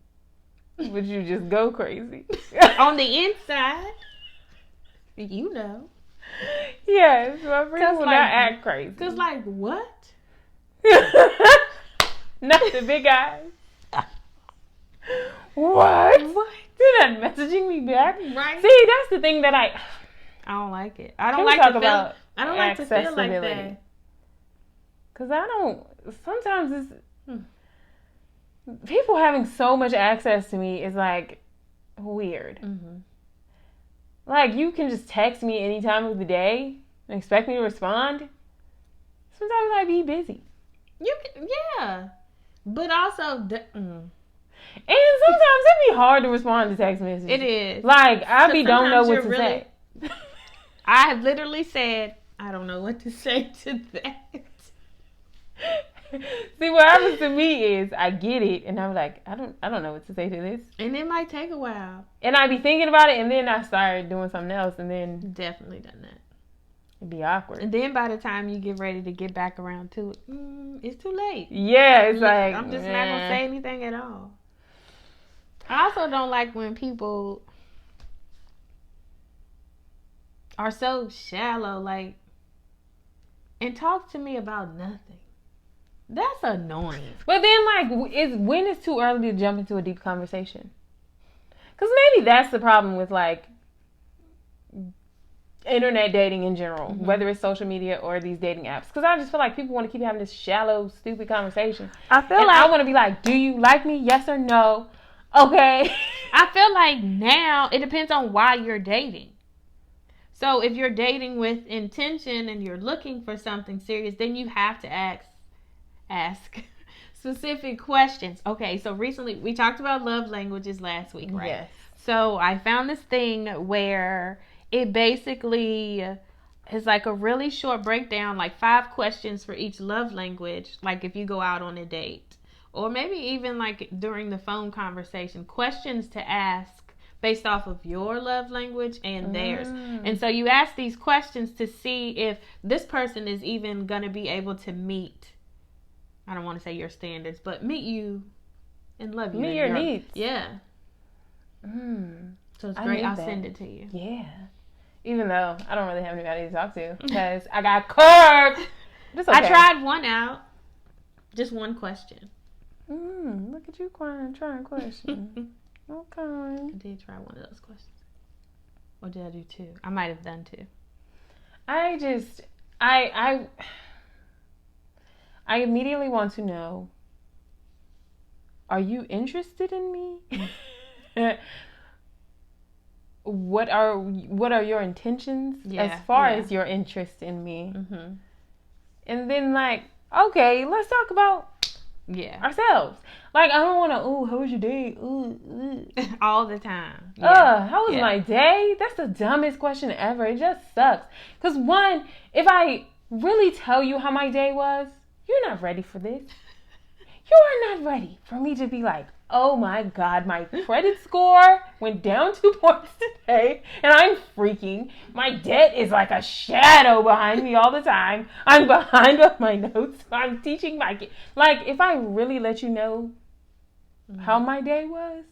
A: but you just go crazy
B: on the inside.
A: Yes, my friend will not act crazy.
B: Cause like what?
A: Not the big eyes. What? You're not messaging me back,
B: right?
A: See, that's the thing that I
B: don't like it. I don't like to feel. I don't like to feel like that.
A: Cause I don't. Sometimes it's people having so much access to me is like weird. Like, you can just text me any time of the day and expect me to respond. Sometimes I be busy.
B: You can, but also, and
A: sometimes it be hard to respond to text messages.
B: It is.
A: Like, don't know what to say.
B: I have literally said, I don't know what to say to that.
A: See, what happens to me is I get it, and I'm like, I don't know what to say to this.
B: And it might take a while.
A: And I be thinking about it, and then I start doing something else, and then
B: definitely done that.
A: It'd be awkward.
B: And then by the time you get ready to get back around to it, it's too late.
A: Yeah, it's like
B: I'm just not gonna say anything at all. I also don't like when people are so shallow, like, and talk to me about nothing. That's annoying.
A: But then, like, when it's too early to jump into a deep conversation? Because maybe that's the problem with, like, internet dating in general, whether it's social media or these dating apps. Because I just feel like people want to keep having this shallow, stupid conversation. I want to be like, do you like me? Yes or no? Okay.
B: I feel like now it depends on why you're dating. So if you're dating with intention and you're looking for something serious, then you have to ask specific questions. Okay, so recently we talked about love languages last week, right? Yes. So I found this thing where it basically It's like a really short breakdown, like 5 questions for each love language. Like if you go out on a date, or maybe even like during the phone conversation, questions to ask based off of your love language and theirs. And so you ask these questions to see if this person is even going to be able to meet, I don't want to say your standards, but meet you and love you.
A: Meet your needs.
B: Yeah. So it's great. I'll send it to you.
A: Yeah. Even though I don't really have anybody to talk to because I got curved. Okay.
B: I tried one out. Just one question.
A: Look at you trying a question. Okay.
B: I did try one of those questions. Or did I do 2? I might have done 2.
A: I immediately want to know, are you interested in me? What are your intentions as far as your interest in me? And then like, okay, let's talk about ourselves. Like, I don't want to, how was your day?
B: All the time.
A: How was my day? That's the dumbest question ever. It just sucks. Because one, if I really tell you how my day was, you're not ready for this. You are not ready for me to be like, oh my God, my credit score went down 2 points today and I'm freaking. My debt is like a shadow behind me all the time. I'm behind on my notes. I'm teaching my kids. Like, if I really let you know how my day was,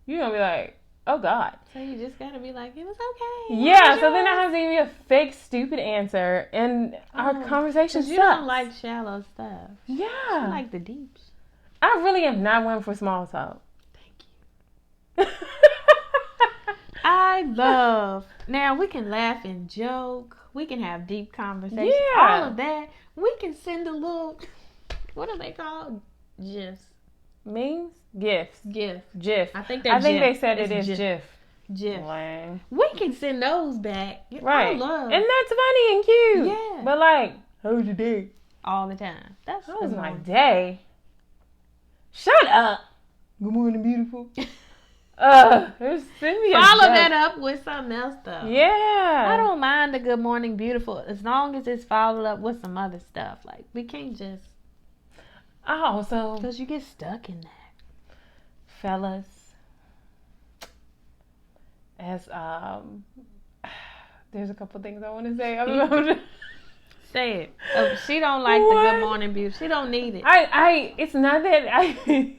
A: you're going to be like, oh God.
B: So you just got to be like, it was okay.
A: Yeah, so then I have to give you a fake, stupid answer and our conversation sucks.
B: You don't like shallow stuff.
A: Yeah.
B: You like the deeps.
A: I really am not one for small talk.
B: Thank you. I love. Now we can laugh and joke. We can have deep conversations.
A: Yeah.
B: All of that. We can send a little. What are they called? GIFs.
A: Memes? GIFs. GIF.
B: I think
A: they said it is GIF.
B: GIF.
A: Lame.
B: We can send those back.
A: Right.
B: I love.
A: And that's funny and cute.
B: Yeah.
A: But like, how was your day?
B: All the time.
A: How was my day? Shut up. Good morning, beautiful. Send me
B: Follow that up with something else, though.
A: Yeah.
B: I don't mind the good morning, beautiful, as long as it's followed up with some other stuff. Like, we can't just.
A: Oh, so.
B: Because you get stuck in that.
A: Fellas. As, there's a couple things I want to say.
B: Say it. Oh, she don't like the good morning beauty. She don't need it.
A: It's not that I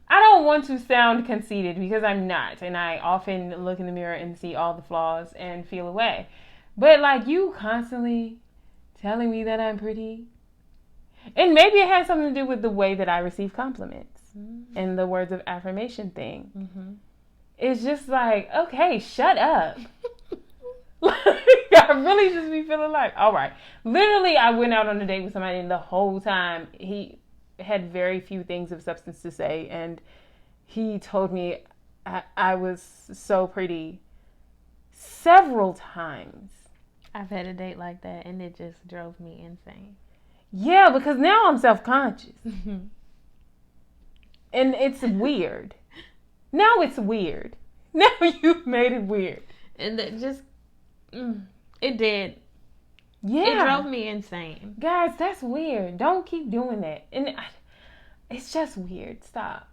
A: don't want to sound conceited because I'm not. And I often look in the mirror and see all the flaws and feel away. But like, you constantly telling me that I'm pretty. And maybe it has something to do with the way that I receive compliments and the words of affirmation thing. It's just like, okay, shut up. Like, I really just be feeling like, all right. Literally, I went out on a date with somebody and the whole time he had very few things of substance to say. And he told me I was so pretty several times.
B: I've had a date like that and it just drove me insane.
A: Yeah, because now I'm self-conscious. And it's weird. Now it's weird. Now you've made it weird.
B: And that just... it did.
A: Yeah.
B: It drove me insane.
A: Guys, that's weird. Don't keep doing that. And it's just weird. Stop.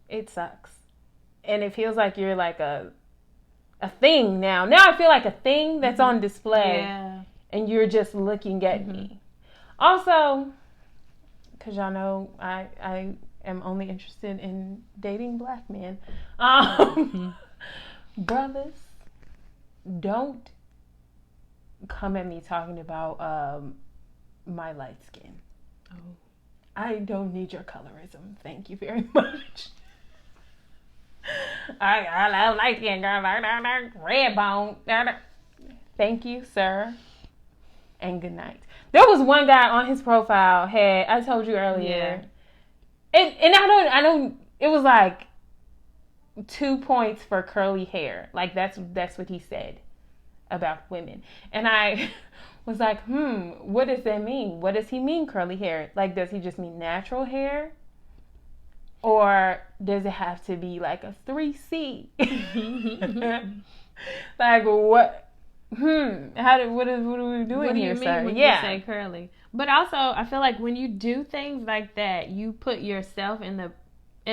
A: It sucks. And it feels like you're like a thing now. Now I feel like a thing that's on display.
B: Yeah.
A: And you're just looking at me. Also, because y'all know I am only interested in dating black men. Brothers, don't come at me talking about my light skin. Oh. I don't need your colorism. Thank you very much. I love light skin, girl. Red bone. Thank you, sir. And good night. There was one guy on his profile I told you earlier. Yeah. And I don't it was like 2 points for curly hair. Like that's what he said about women. And I was like, what does that mean? What does he mean curly hair? Like, does he just mean natural hair? Or does it have to be like a 3C? Like what? What are we doing here, sir?
B: What do you mean when you say curly? But also, I feel like when you do things like that, you put yourself in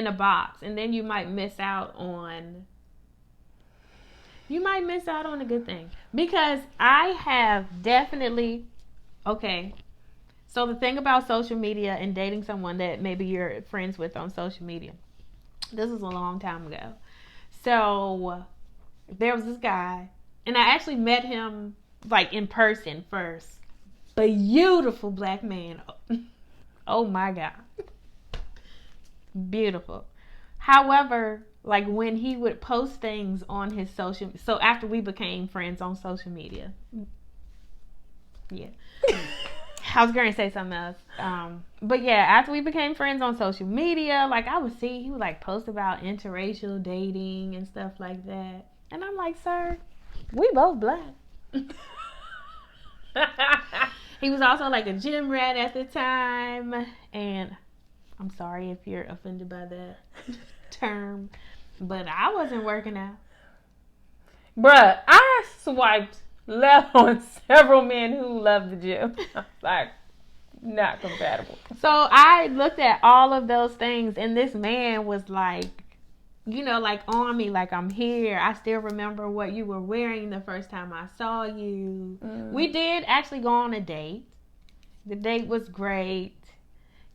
B: a box, and then you might miss out on a good thing. Because I have definitely, okay, so the thing about social media and dating someone that maybe you're friends with on social media, this was a long time ago. So there was this guy, and I actually met him like in person first. Beautiful black man. Oh my God. Beautiful. However, like when he would post things on his social, so after we became friends on social media. Yeah. I was going to say something else. But yeah, after we became friends on social media, like I would see he would like post about interracial dating and stuff like that. And I'm like, sir, we both black. He was also like a gym rat at the time. And I'm sorry if you're offended by that term. But I wasn't working out.
A: Bruh, I swiped left on several men who love the gym. I was like, not compatible.
B: So I looked at all of those things, and this man was like, you know, like on me, like I'm here. I still remember what you were wearing the first time I saw you. We did actually go on a date. The date was great.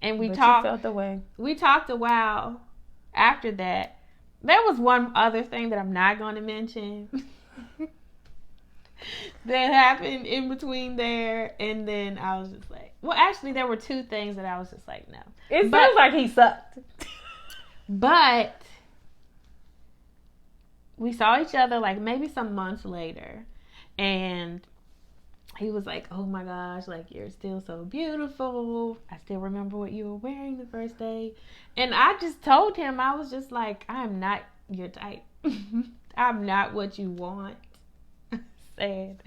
B: And we talked.
A: You felt the way.
B: We talked a while after that. There was one other thing that I'm not going to mention that happened in between there. And then I was just like, well, actually, there were two things that I was just like, no.
A: It sounds like he sucked.
B: But we saw each other like maybe some months later. And he was like, oh my gosh, like you're still so beautiful. I still remember what you were wearing the first day. And I just told him, I was just like, I'm not your type. I'm not what you want. Said,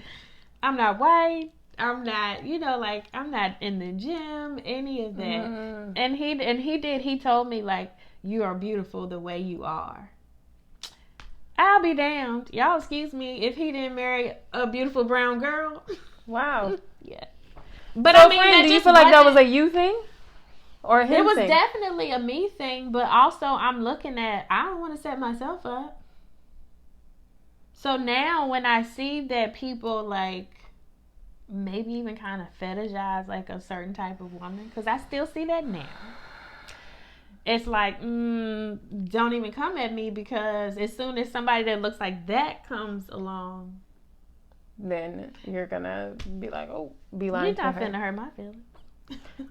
B: I'm not white. I'm not, you know, like I'm not in the gym, any of that. And he told me like, you are beautiful the way you are. I'll be damned. Y'all excuse me if he didn't marry a beautiful brown girl.
A: Wow.
B: Yeah. But
A: so, I mean, friend, do you feel like that was a you thing? Or a him
B: It was
A: thing?
B: definitely a me thing, but also I'm looking at, I don't want to set myself up. So now when I see that people like maybe even kind of fetishize like a certain type of woman, because I still see that now. It's like, don't even come at me, because as soon as somebody that looks like that comes along,
A: then you're gonna be like, oh, be lying to her.
B: You're not finna hurt my feelings.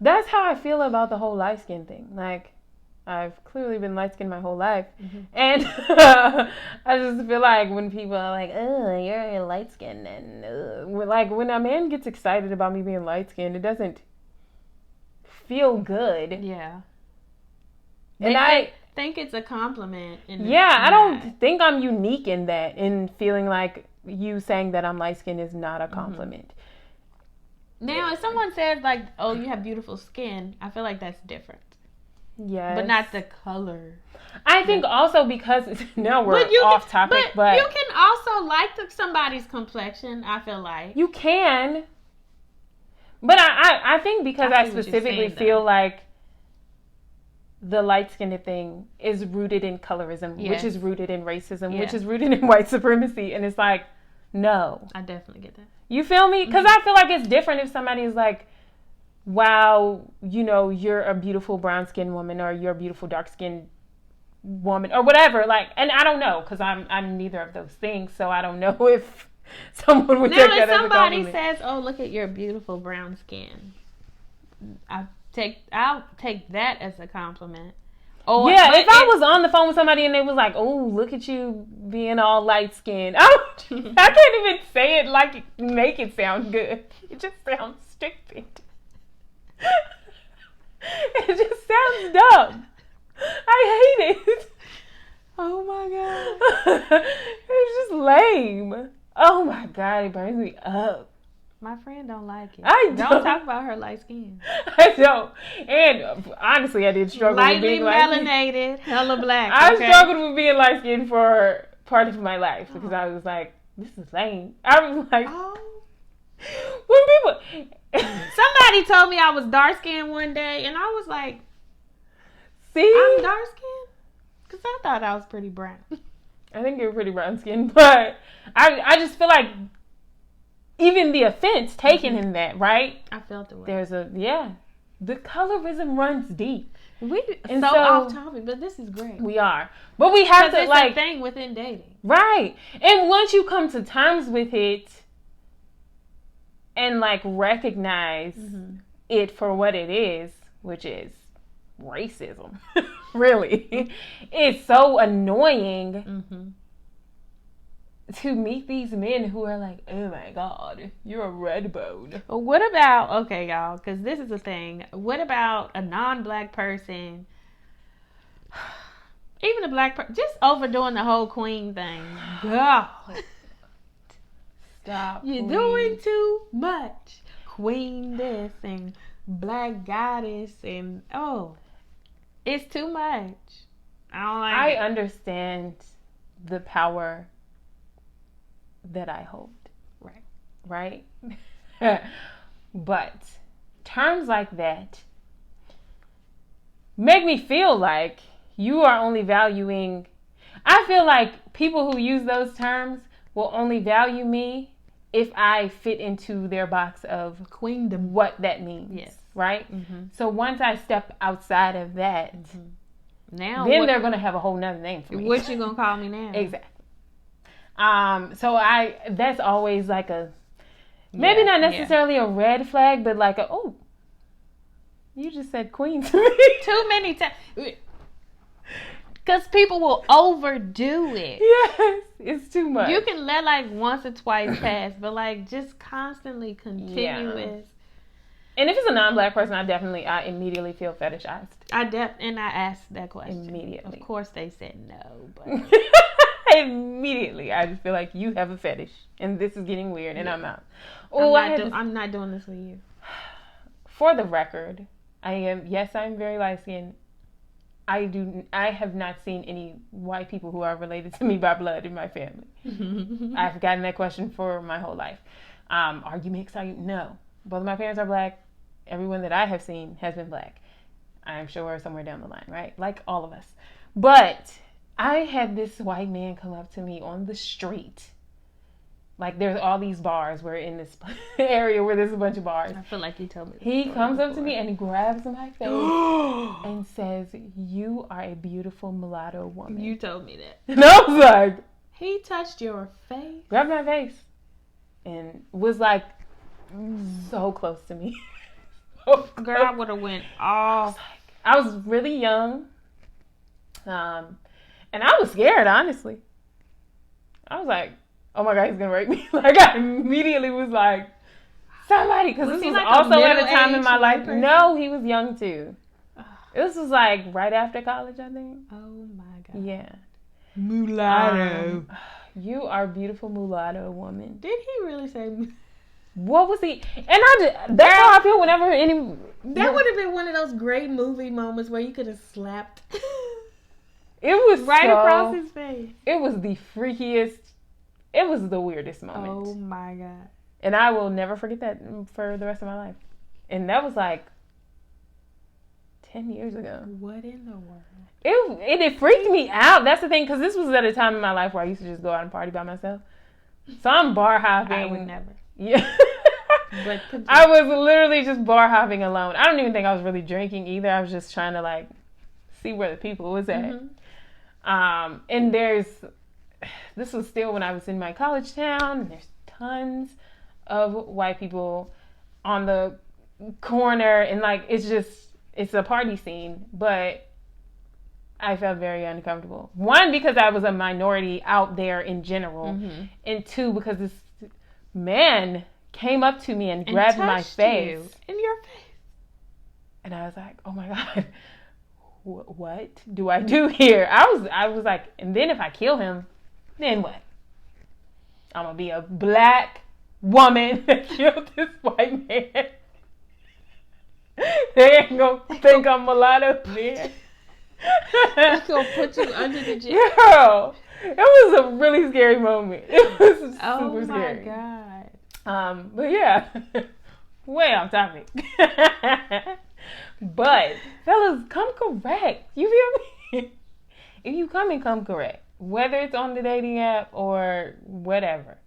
A: That's how I feel about the whole light skin thing. Like, I've clearly been light skinned my whole life. And I just feel like when people are like, oh, you're light skinned, and like when a man gets excited about me being light skinned, it doesn't feel good.
B: Yeah.
A: And I
B: think it's a compliment.
A: I don't think I'm unique in that, in feeling like you saying that I'm light skinned is not a compliment.
B: Now, if someone says like, oh, you have beautiful skin, I feel like that's different.
A: Yes.
B: But not the color.
A: I think also because now we're off topic, but
B: you can also like somebody's complexion, I feel like.
A: You can. But I think because I specifically feel like the light-skinned thing is rooted in colorism, which is rooted in racism, which is rooted in white supremacy. And it's like, no.
B: I definitely get that.
A: You feel me? Because I feel like it's different if somebody is like, wow, you know, you're a beautiful brown-skinned woman, or you're a beautiful dark-skinned woman, or whatever. Like, and I don't know, because I'm neither of those things, so I don't know if someone would take that as a compliment.
B: If somebody says, oh, look at your beautiful brown skin, I'll take that as a compliment.
A: Or, if I was on the phone with somebody and they was like, oh, look at you being all light skinned, I can't even say it like make it sound good. It just sounds stupid. It just sounds dumb. I hate it.
B: Oh my God.
A: It's just lame. Oh my God, it burns me up.
B: My friend don't like it.
A: I
B: don't talk about her light skin.
A: I don't. And honestly, I did struggle with being
B: melanated, hella black.
A: I struggled with being light skinned for part of my life because I was like, this is lame. I was like,
B: Oh.
A: when people,
B: Somebody told me I was dark skinned one day, and I was like,
A: see,
B: I'm dark skinned? Because I thought I was pretty brown.
A: I think you're pretty brown skinned, but I just feel like even the offense taken in that, right?
B: I felt the way.
A: There's the colorism runs deep.
B: We
A: And
B: so
A: so-
B: off topic, but this is great.
A: We are. But we have to
B: It's
A: like
B: a thing within dating.
A: right. And once you come to terms with it and like recognize it for what it is, which is racism. Really. It's so annoying to meet these men who are like, oh my God, you're a red bone.
B: What about, okay, y'all, because this is a thing. What about a non-black person, even a black person, just overdoing the whole queen thing? God.
A: Stop.
B: You're
A: please.
B: doing too much. Queen this and black goddess and, it's too much. I don't like
A: I
B: it.
A: understand the power that I hold. Right? But terms like that make me feel like you are only valuing. I feel like people who use those terms will only value me if I fit into their box of
B: Queendom.
A: what that means.
B: Yes.
A: Right? So once I step outside of that,
B: Now,
A: then they're going to have a whole nother name for me.
B: what you gonna call me now?
A: Exactly. So that's always like maybe
B: Yeah,
A: not necessarily a red flag, but like you just said queen to me.
B: Too many times. Because people will overdo it.
A: Yes, it's too much.
B: You can let like once or twice pass, but like just constantly continuous.
A: And if it's a non-black person, I immediately feel fetishized.
B: And I asked that question.
A: Immediately.
B: Of course they said no, but
A: Immediately. I just feel like you have a fetish and this is getting weird and I'm out.
B: I'm not doing this with you.
A: For the record, I'm very light skinned. I have not seen any white people who are related to me by blood in my family. I've gotten that question for my whole life. Are you mixed? No. Both of my parents are black. Everyone that I have seen has been black. I'm sure somewhere down the line, right? Like all of us. But I had this white man come up to me on the street. Like there's all these bars. We're in this area where there's a bunch of bars.
B: I feel like you told me.
A: He comes up to me and he grabs my face and says, "You are a beautiful mulatto woman."
B: You told me that.
A: And I was like,
B: He touched your face.
A: grabbed my face and was like so close to me.
B: Girl, I would have went off.
A: I was really young. And I was scared, honestly. I was like, oh my God, he's gonna rape me. Like I immediately was like, somebody, because this was
B: like
A: also
B: a
A: at a time in my life.
B: middle-aged
A: No, he was young too. This was like right after college, I think.
B: Oh my God.
A: Yeah.
B: Mulatto.
A: You are a beautiful mulatto woman.
B: Did he really say?
A: What was he? And that's how I feel whenever
B: That would have been one of those great movie moments where you could have slapped.
A: It was
B: right across his face.
A: It was the freakiest. It was the weirdest moment.
B: Oh my God.
A: And I will never forget that for the rest of my life. And that was like 10 years ago.
B: What in the world?
A: It freaked me out. That's the thing, because this was at a time in my life where I used to just go out and party by myself. So I'm bar hopping.
B: I would never.
A: Yeah.
B: But
A: I was literally just bar hopping alone. I don't even think I was really drinking either. I was just trying to like see where the people was at. And this was still when I was in my college town, and there's tons of white people on the corner, and like it's a party scene, but I felt very uncomfortable. One, because I was a minority out there in general, and two, because this man came up to me and grabbed my face.
B: In your face.
A: And I was like, oh my God, what do I do here? I was like, and then if I kill him, then what? I'm going to be a black woman that killed this white man. They ain't going to think I'm mulatto then.
B: He's going to put you under the jail.
A: Girl. It was a really scary moment. It was super scary.
B: Oh my
A: God. But yeah, way off topic. But fellas, come correct. You feel me? If you come correct, whether it's on the dating app or whatever,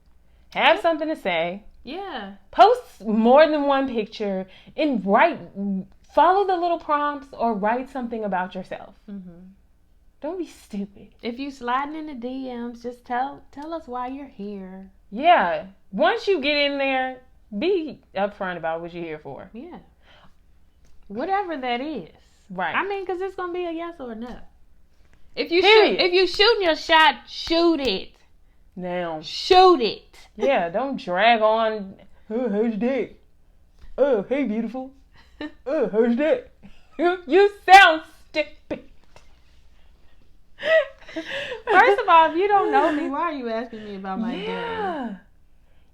A: have something to say.
B: Yeah.
A: Post more than one picture and follow the little prompts or write something about yourself. Mm-hmm. Don't be stupid.
B: If you sliding in the DMs, just tell us why you're here.
A: Yeah. Once you get in there, be upfront about what you're here for.
B: Yeah. Whatever that is.
A: Right.
B: I mean, because it's going to be a yes or a no. If you shooting your shot, shoot it.
A: Now.
B: Shoot it.
A: Yeah, don't drag on. Oh, how's your day? Oh, hey, beautiful. Oh, how's your day? You sound stupid.
B: First of all, if you don't know me, why are you asking me about my day?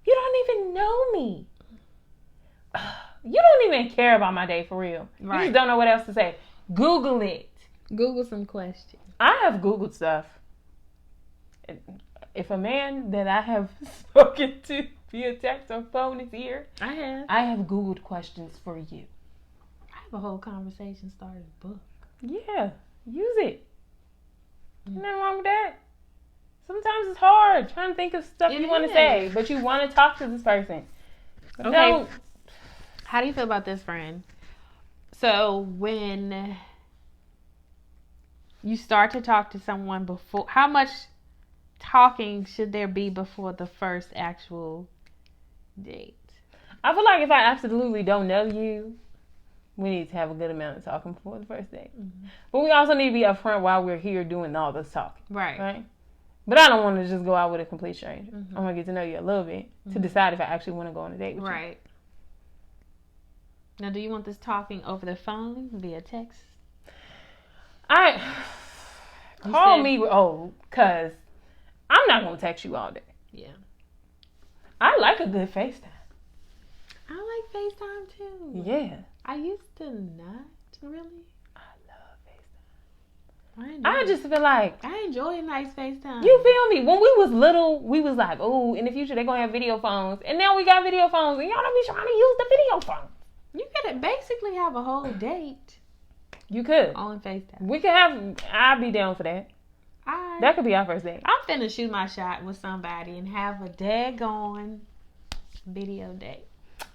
A: You don't even know me. You don't even care about my day for real. Right. You just don't know what else to say. Google it.
B: Google some questions.
A: I have Googled stuff. If a man that I have spoken to via text or phone is here, I have Googled questions for you.
B: I have a whole conversation started book.
A: Yeah, use it. Nothing wrong with that. Sometimes it's hard trying to think of stuff you want to say, but you want to talk to this person. But
B: okay. No. How do you feel about this, friend? So when you start to talk to someone before, how much talking should there be before the first actual date?
A: I feel like if I absolutely don't know you, we need to have a good amount of talking before the first date. Mm-hmm. But we also need to be upfront while we're here doing all this talking. Right? But I don't want to just go out with a complete stranger. Mm-hmm. I want to get to know you a little bit to decide if I actually want to go on a date with you.
B: Right. Now, do you want this talking over the phone, via text?
A: Call me, because I'm not going to text you all day. Yeah. I like a good FaceTime.
B: I like FaceTime too.
A: Yeah.
B: I used to not really.
A: I love FaceTime. I just feel like
B: I enjoy a nice FaceTime.
A: You feel me? When we was little, we was like, oh, in the future they're going to have video phones. And now we got video phones and y'all don't be trying to use the video phone.
B: You could basically have a whole date.
A: You could.
B: On FaceTime.
A: We could have, I'd be down for that. That could be our first date.
B: I'm finna shoot my shot with somebody and have a daggone video date.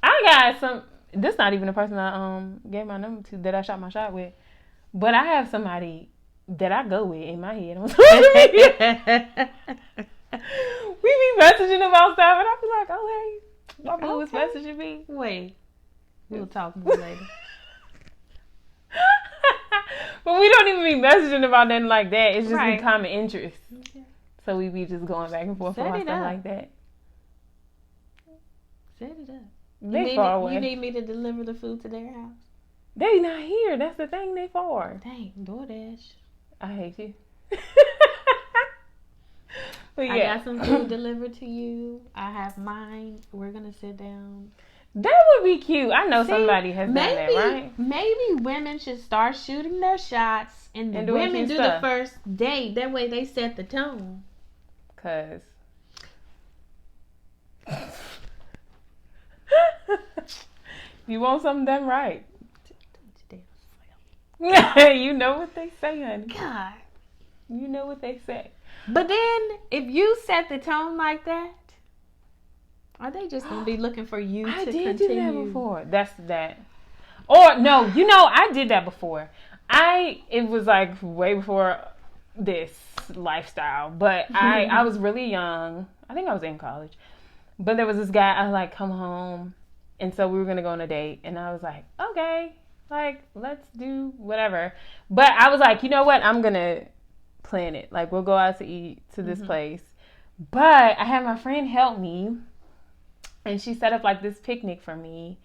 A: I got this not even the person I gave my number to that I shot my shot with. But I have somebody that I go with in my head on social media. We be messaging about stuff and I be like, oh hey, my boo is messaging me.
B: Wait. We'll talk more later.
A: But we don't even be messaging about nothing like that. It's just be common interest. Okay. So we be just going back and forth about stuff like that.
B: Set it up.
A: They far away.
B: You need me to deliver the food to their house?
A: They not here. That's the thing. They far.
B: Dang, DoorDash.
A: I hate you.
B: But yeah. I got some food delivered to you. I have mine. We're going to sit down.
A: That would be cute. I know somebody has done that, right?
B: Maybe women should start shooting their shots and the women do the first date. That way they set the tone.
A: Because you want something done right. You know what they say, honey.
B: God.
A: You know what they say.
B: But then, if you set the tone like that, are they just going to be looking for you to continue? I did do that
A: before. That's that. Or, no, I did that before. It was like way before this lifestyle. But I was really young. I think I was in college. But there was this guy, I was like, come home. And so we were going to go on a date. And I was like, okay, like, let's do whatever. But I was like, you know what? I'm going to plan it. Like, we'll go out to eat to this place. But I had my friend help me. And she set up like this picnic for me,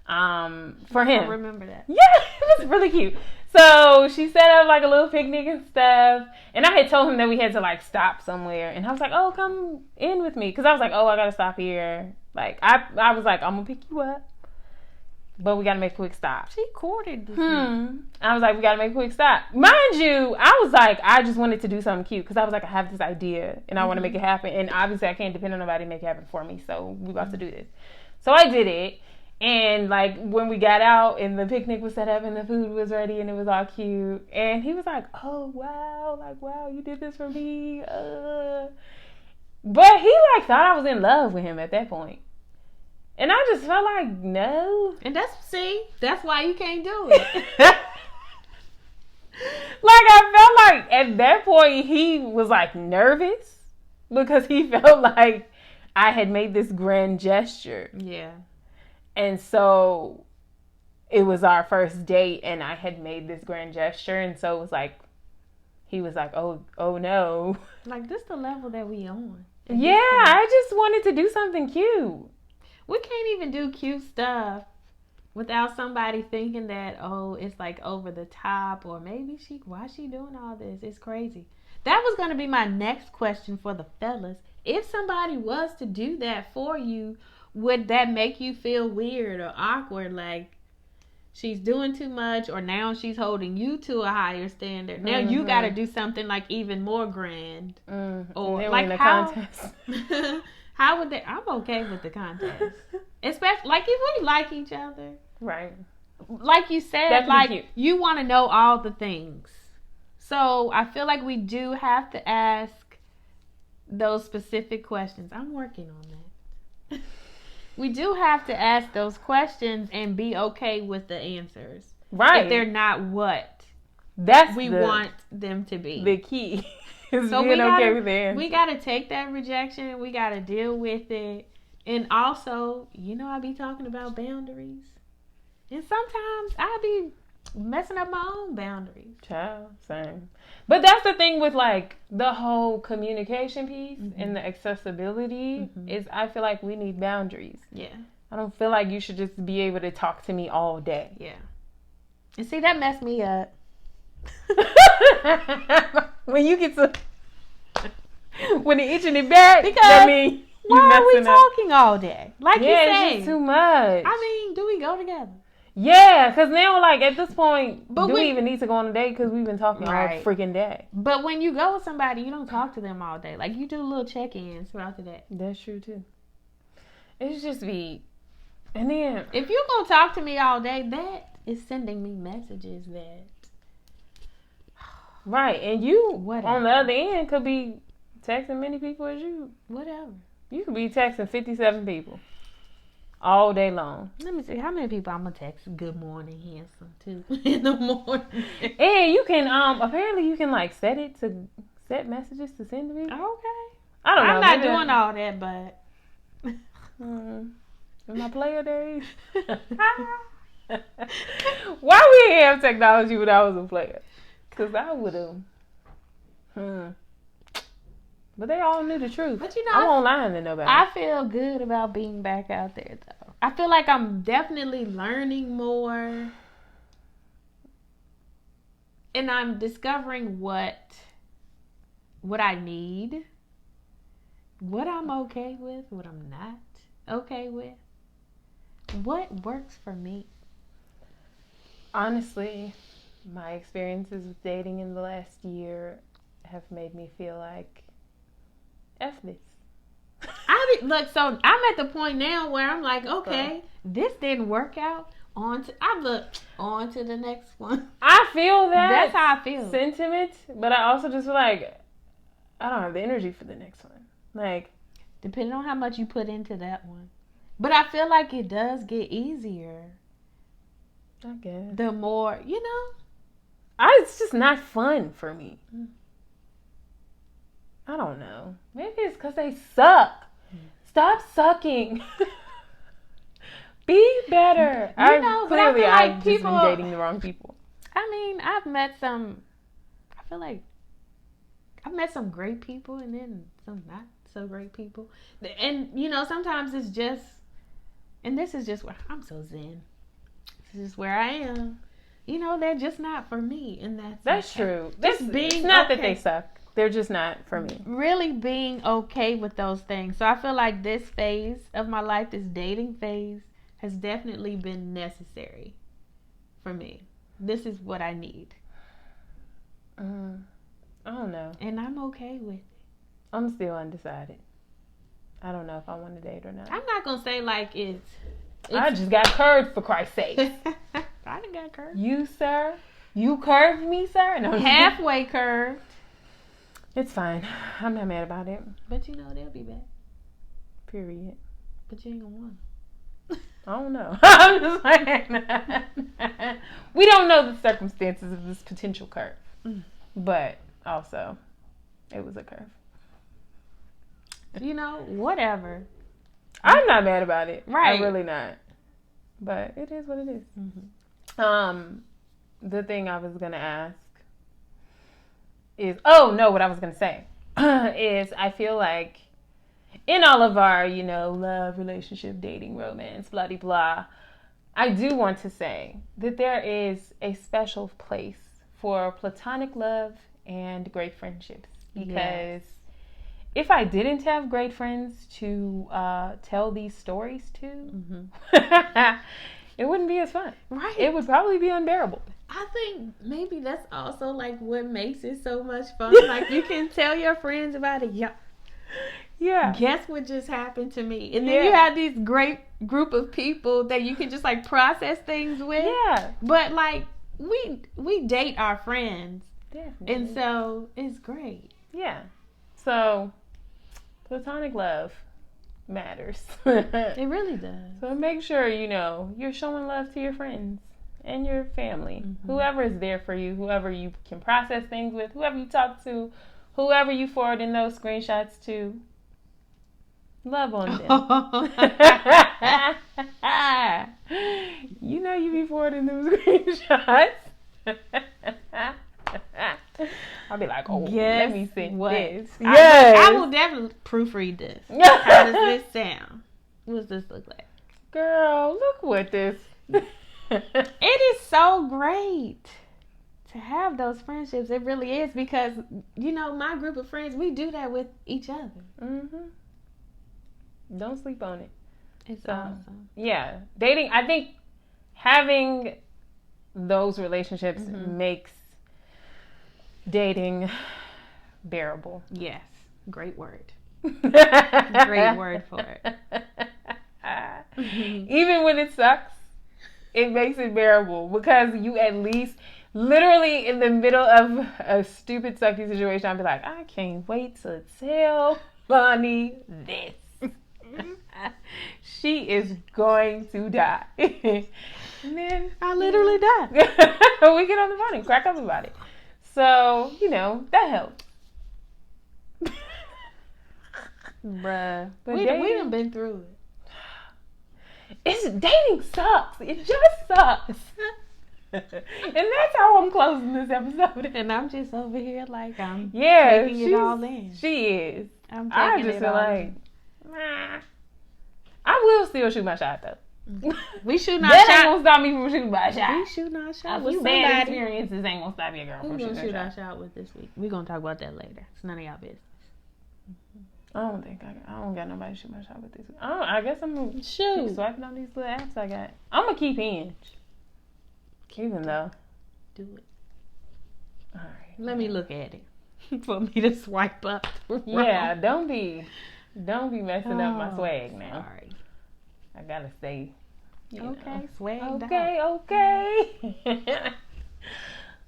A: for him.
B: I remember that.
A: Yeah, it was really cute. So she set up like a little picnic and stuff. And I had told him that we had to like stop somewhere. And I was like, oh, come in with me. Because I was like, oh, I got to stop here. Like, I was like, I'm going to pick you up. but we got to make a quick stop.
B: She courted this man.
A: I was like, we got to make a quick stop. Mind you, I was like, I just wanted to do something cute because I was like, I have this idea and I want to make it happen. And obviously, I can't depend on nobody to make it happen for me. So we about to do this. So I did it. And like when we got out and the picnic was set up and the food was ready and it was all cute. And he was like, oh, wow. Like, wow, you did this for me. But he like thought I was in love with him at that point. And I just felt like, no.
B: And that's why you can't do it.
A: Like, I felt like at that point he was like nervous because he felt like I had made this grand gesture.
B: Yeah.
A: And so it was our first date and I had made this grand gesture. And so it was like, he was like, oh no.
B: Like, this the level that we on.
A: Yeah, I just wanted to do something cute.
B: We can't even do cute stuff without somebody thinking that, oh, it's like over the top, or maybe why she doing all this? It's crazy. That was going to be my next question for the fellas. If somebody was to do that for you, would that make you feel weird or awkward? Like she's doing too much, or now she's holding you to a higher standard. Now you got to do something like even more grand. Or like contest. How would they? I'm okay with the contest, especially like if we like each other,
A: right?
B: Like you said,
A: that's
B: like
A: cute.
B: You want to know all the things. So I feel like we do have to ask those specific questions. I'm working on that. We do have to ask those questions and be okay with the answers,
A: right?
B: If they're not what we want them to be.
A: The key.
B: So we gotta take that rejection. We gotta deal with it. And also, I be talking about boundaries. And sometimes I be messing up my own boundaries.
A: Child, same. But that's the thing with like the whole communication piece and the accessibility is I feel like we need boundaries.
B: Yeah.
A: I don't feel like you should just be able to talk to me all day.
B: Yeah. And see, that messed me up.
A: When you get to when it itching it back,
B: because
A: that mean
B: why are we talking all day? Like you said,
A: it's just too much.
B: I mean, do we go together?
A: Yeah, because now like at this point, do we even need to go on a date? Because we've been talking all freaking day.
B: But when you go with somebody, you don't talk to them all day. Like you do little check-ins throughout the day.
A: That's true too. It's just and then
B: if you're gonna talk to me all day, that is sending me messages that.
A: Right, and you on the other end could be texting many people as you.
B: Whatever. You
A: could be texting 57 people all day long.
B: Let me see how many people I'm gonna text. Good morning, handsome, too, in the morning.
A: And you can apparently you can like set messages to send to people.
B: Okay.
A: I don't know.
B: I'm not doing all that, but
A: in my player days. Why we didn't have technology when I was a player? Because I would have. But they all knew the truth.
B: But
A: I won't lie to nobody.
B: I feel good about being back out there, though. I feel like I'm definitely learning more. And I'm discovering what I need. What I'm okay with. What I'm not okay with. What works for me.
A: Honestly, my experiences with dating in the last year have made me feel like F this.
B: So I'm at the point now where I'm like, okay, this didn't work out. On to the next one.
A: I feel that.
B: That's how I feel.
A: Sentiment, but I also just feel like I don't have the energy for the next one. Like,
B: depending on how much you put into that one. But I feel like it does get easier.
A: I guess.
B: The more,
A: it's just not fun for me. I don't know. Maybe it's because they suck. Stop sucking. Be better. Clearly, I've just been dating the wrong people.
B: I mean, I've met some great people and then some not so great people. And, sometimes it's just, and this is just where I'm so zen. This is where I am. They're just not for me. And
A: that's okay. True. It's not that they suck. They're just not for me.
B: Really being okay with those things. So I feel like this phase of my life, this dating phase, has definitely been necessary for me. This is what I need.
A: I don't know.
B: And I'm okay with it.
A: I'm still undecided. I don't know if I want to date or not.
B: I'm not going to say like it's
A: I just got curved, for Christ's sake.
B: I done got curved.
A: You, sir? You curved me, sir? No,
B: halfway curved.
A: It's fine. I'm not mad about it.
B: But you know they'll be back.
A: Period.
B: But you ain't gonna want them.
A: I don't know. I'm just saying. We don't know the circumstances of this potential curve. But also, it was a curve.
B: You know, whatever.
A: I'm not mad about it.
B: Right.
A: I'm really not. But it is what it is. The thing I was going to ask is, what I was going to say is I feel like in all of our, love, relationship, dating, romance, blah, blah, blah, I do want to say that there is a special place for platonic love and great friendships. Because if I didn't have great friends to tell these stories to, it wouldn't be as fun.
B: Right.
A: It would probably be unbearable.
B: I think maybe that's also like what makes it so much fun. Like you can tell your friends about it. Yeah. Guess what just happened to me? And then you have these great group of people that you can just like process things with. Yeah. But like we date our friends. Definitely. And so it's great.
A: Yeah. So platonic love matters.
B: It really does.
A: So make sure, you're showing love to your friends and your family. Whoever is there for you, whoever you can process things with, whoever you talk to, whoever you forward in those screenshots to. Love on them. You be forwarding them screenshots. I'll be like, let me see this.
B: Yes. I will definitely proofread this. How does this sound? What does this look like?
A: Girl, look what this.
B: It is so great to have those friendships. It really is because, my group of friends, we do that with each other.
A: Don't sleep on it.
B: It's awesome.
A: Yeah. Dating, I think having those relationships makes dating bearable.
B: Yes. Great word. Great word for it.
A: Even when it sucks, it makes it bearable because you at least literally in the middle of a stupid sucky situation, I'll be like, I can't wait to tell Bonnie this. She is going to die. And then
B: I literally died.
A: We get on the phone and crack up about it. So, that helps.
B: Bruh. But we done been through
A: it. Dating sucks. It just sucks. And that's how I'm closing this episode.
B: And I'm just over here like I'm taking it all in.
A: She is.
B: I'm taking it all in.
A: Nah. I will still shoot my shot though.
B: We shoot our shot.
A: That ain't gonna stop me from shooting my shot.
B: We shoot our shot with
A: somebody. Bad experiences ain't gonna stop your girl from shooting her shot.
B: Who gonna shoot our shot with this week? We're gonna talk about that later. It's none of y'all business.
A: I don't got nobody to shoot my shot with this week. I guess I'm gonna keep swiping on these little apps I got. I'm gonna keep Hinge. Even though.
B: Do it.
A: All right.
B: Let me look at it for me to swipe up.
A: Yeah, don't be messing up my swag now.
B: Sorry.
A: I gotta stay.
B: Okay, swag.
A: Okay.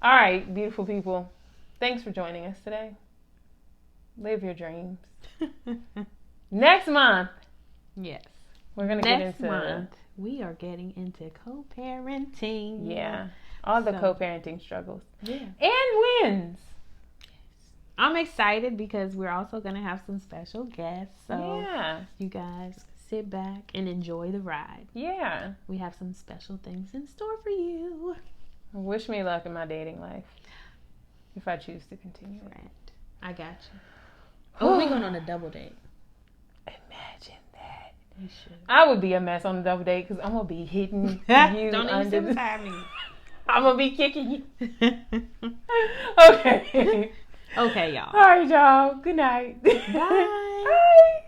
A: All right, beautiful people. Thanks for joining us today. Live your dreams. Next month.
B: Yes.
A: We're gonna get into.
B: Next month, we are getting into co-parenting.
A: Yeah. All the co-parenting struggles.
B: Yeah.
A: And wins.
B: I'm excited because we're also going to have some special guests. So you guys sit back and enjoy the ride.
A: Yeah.
B: We have some special things in store for you.
A: Wish me luck in my dating life. If I choose to continue.
B: Right. I got you. Oh, we're going on a double date.
A: Imagine that.
B: We should.
A: I would be a mess on a double date because I'm going to be hitting you
B: Don't
A: under
B: even me.
A: I'm going to be kicking you. Okay.
B: Okay, y'all.
A: All right, y'all. Good night.
B: Bye.
A: Bye.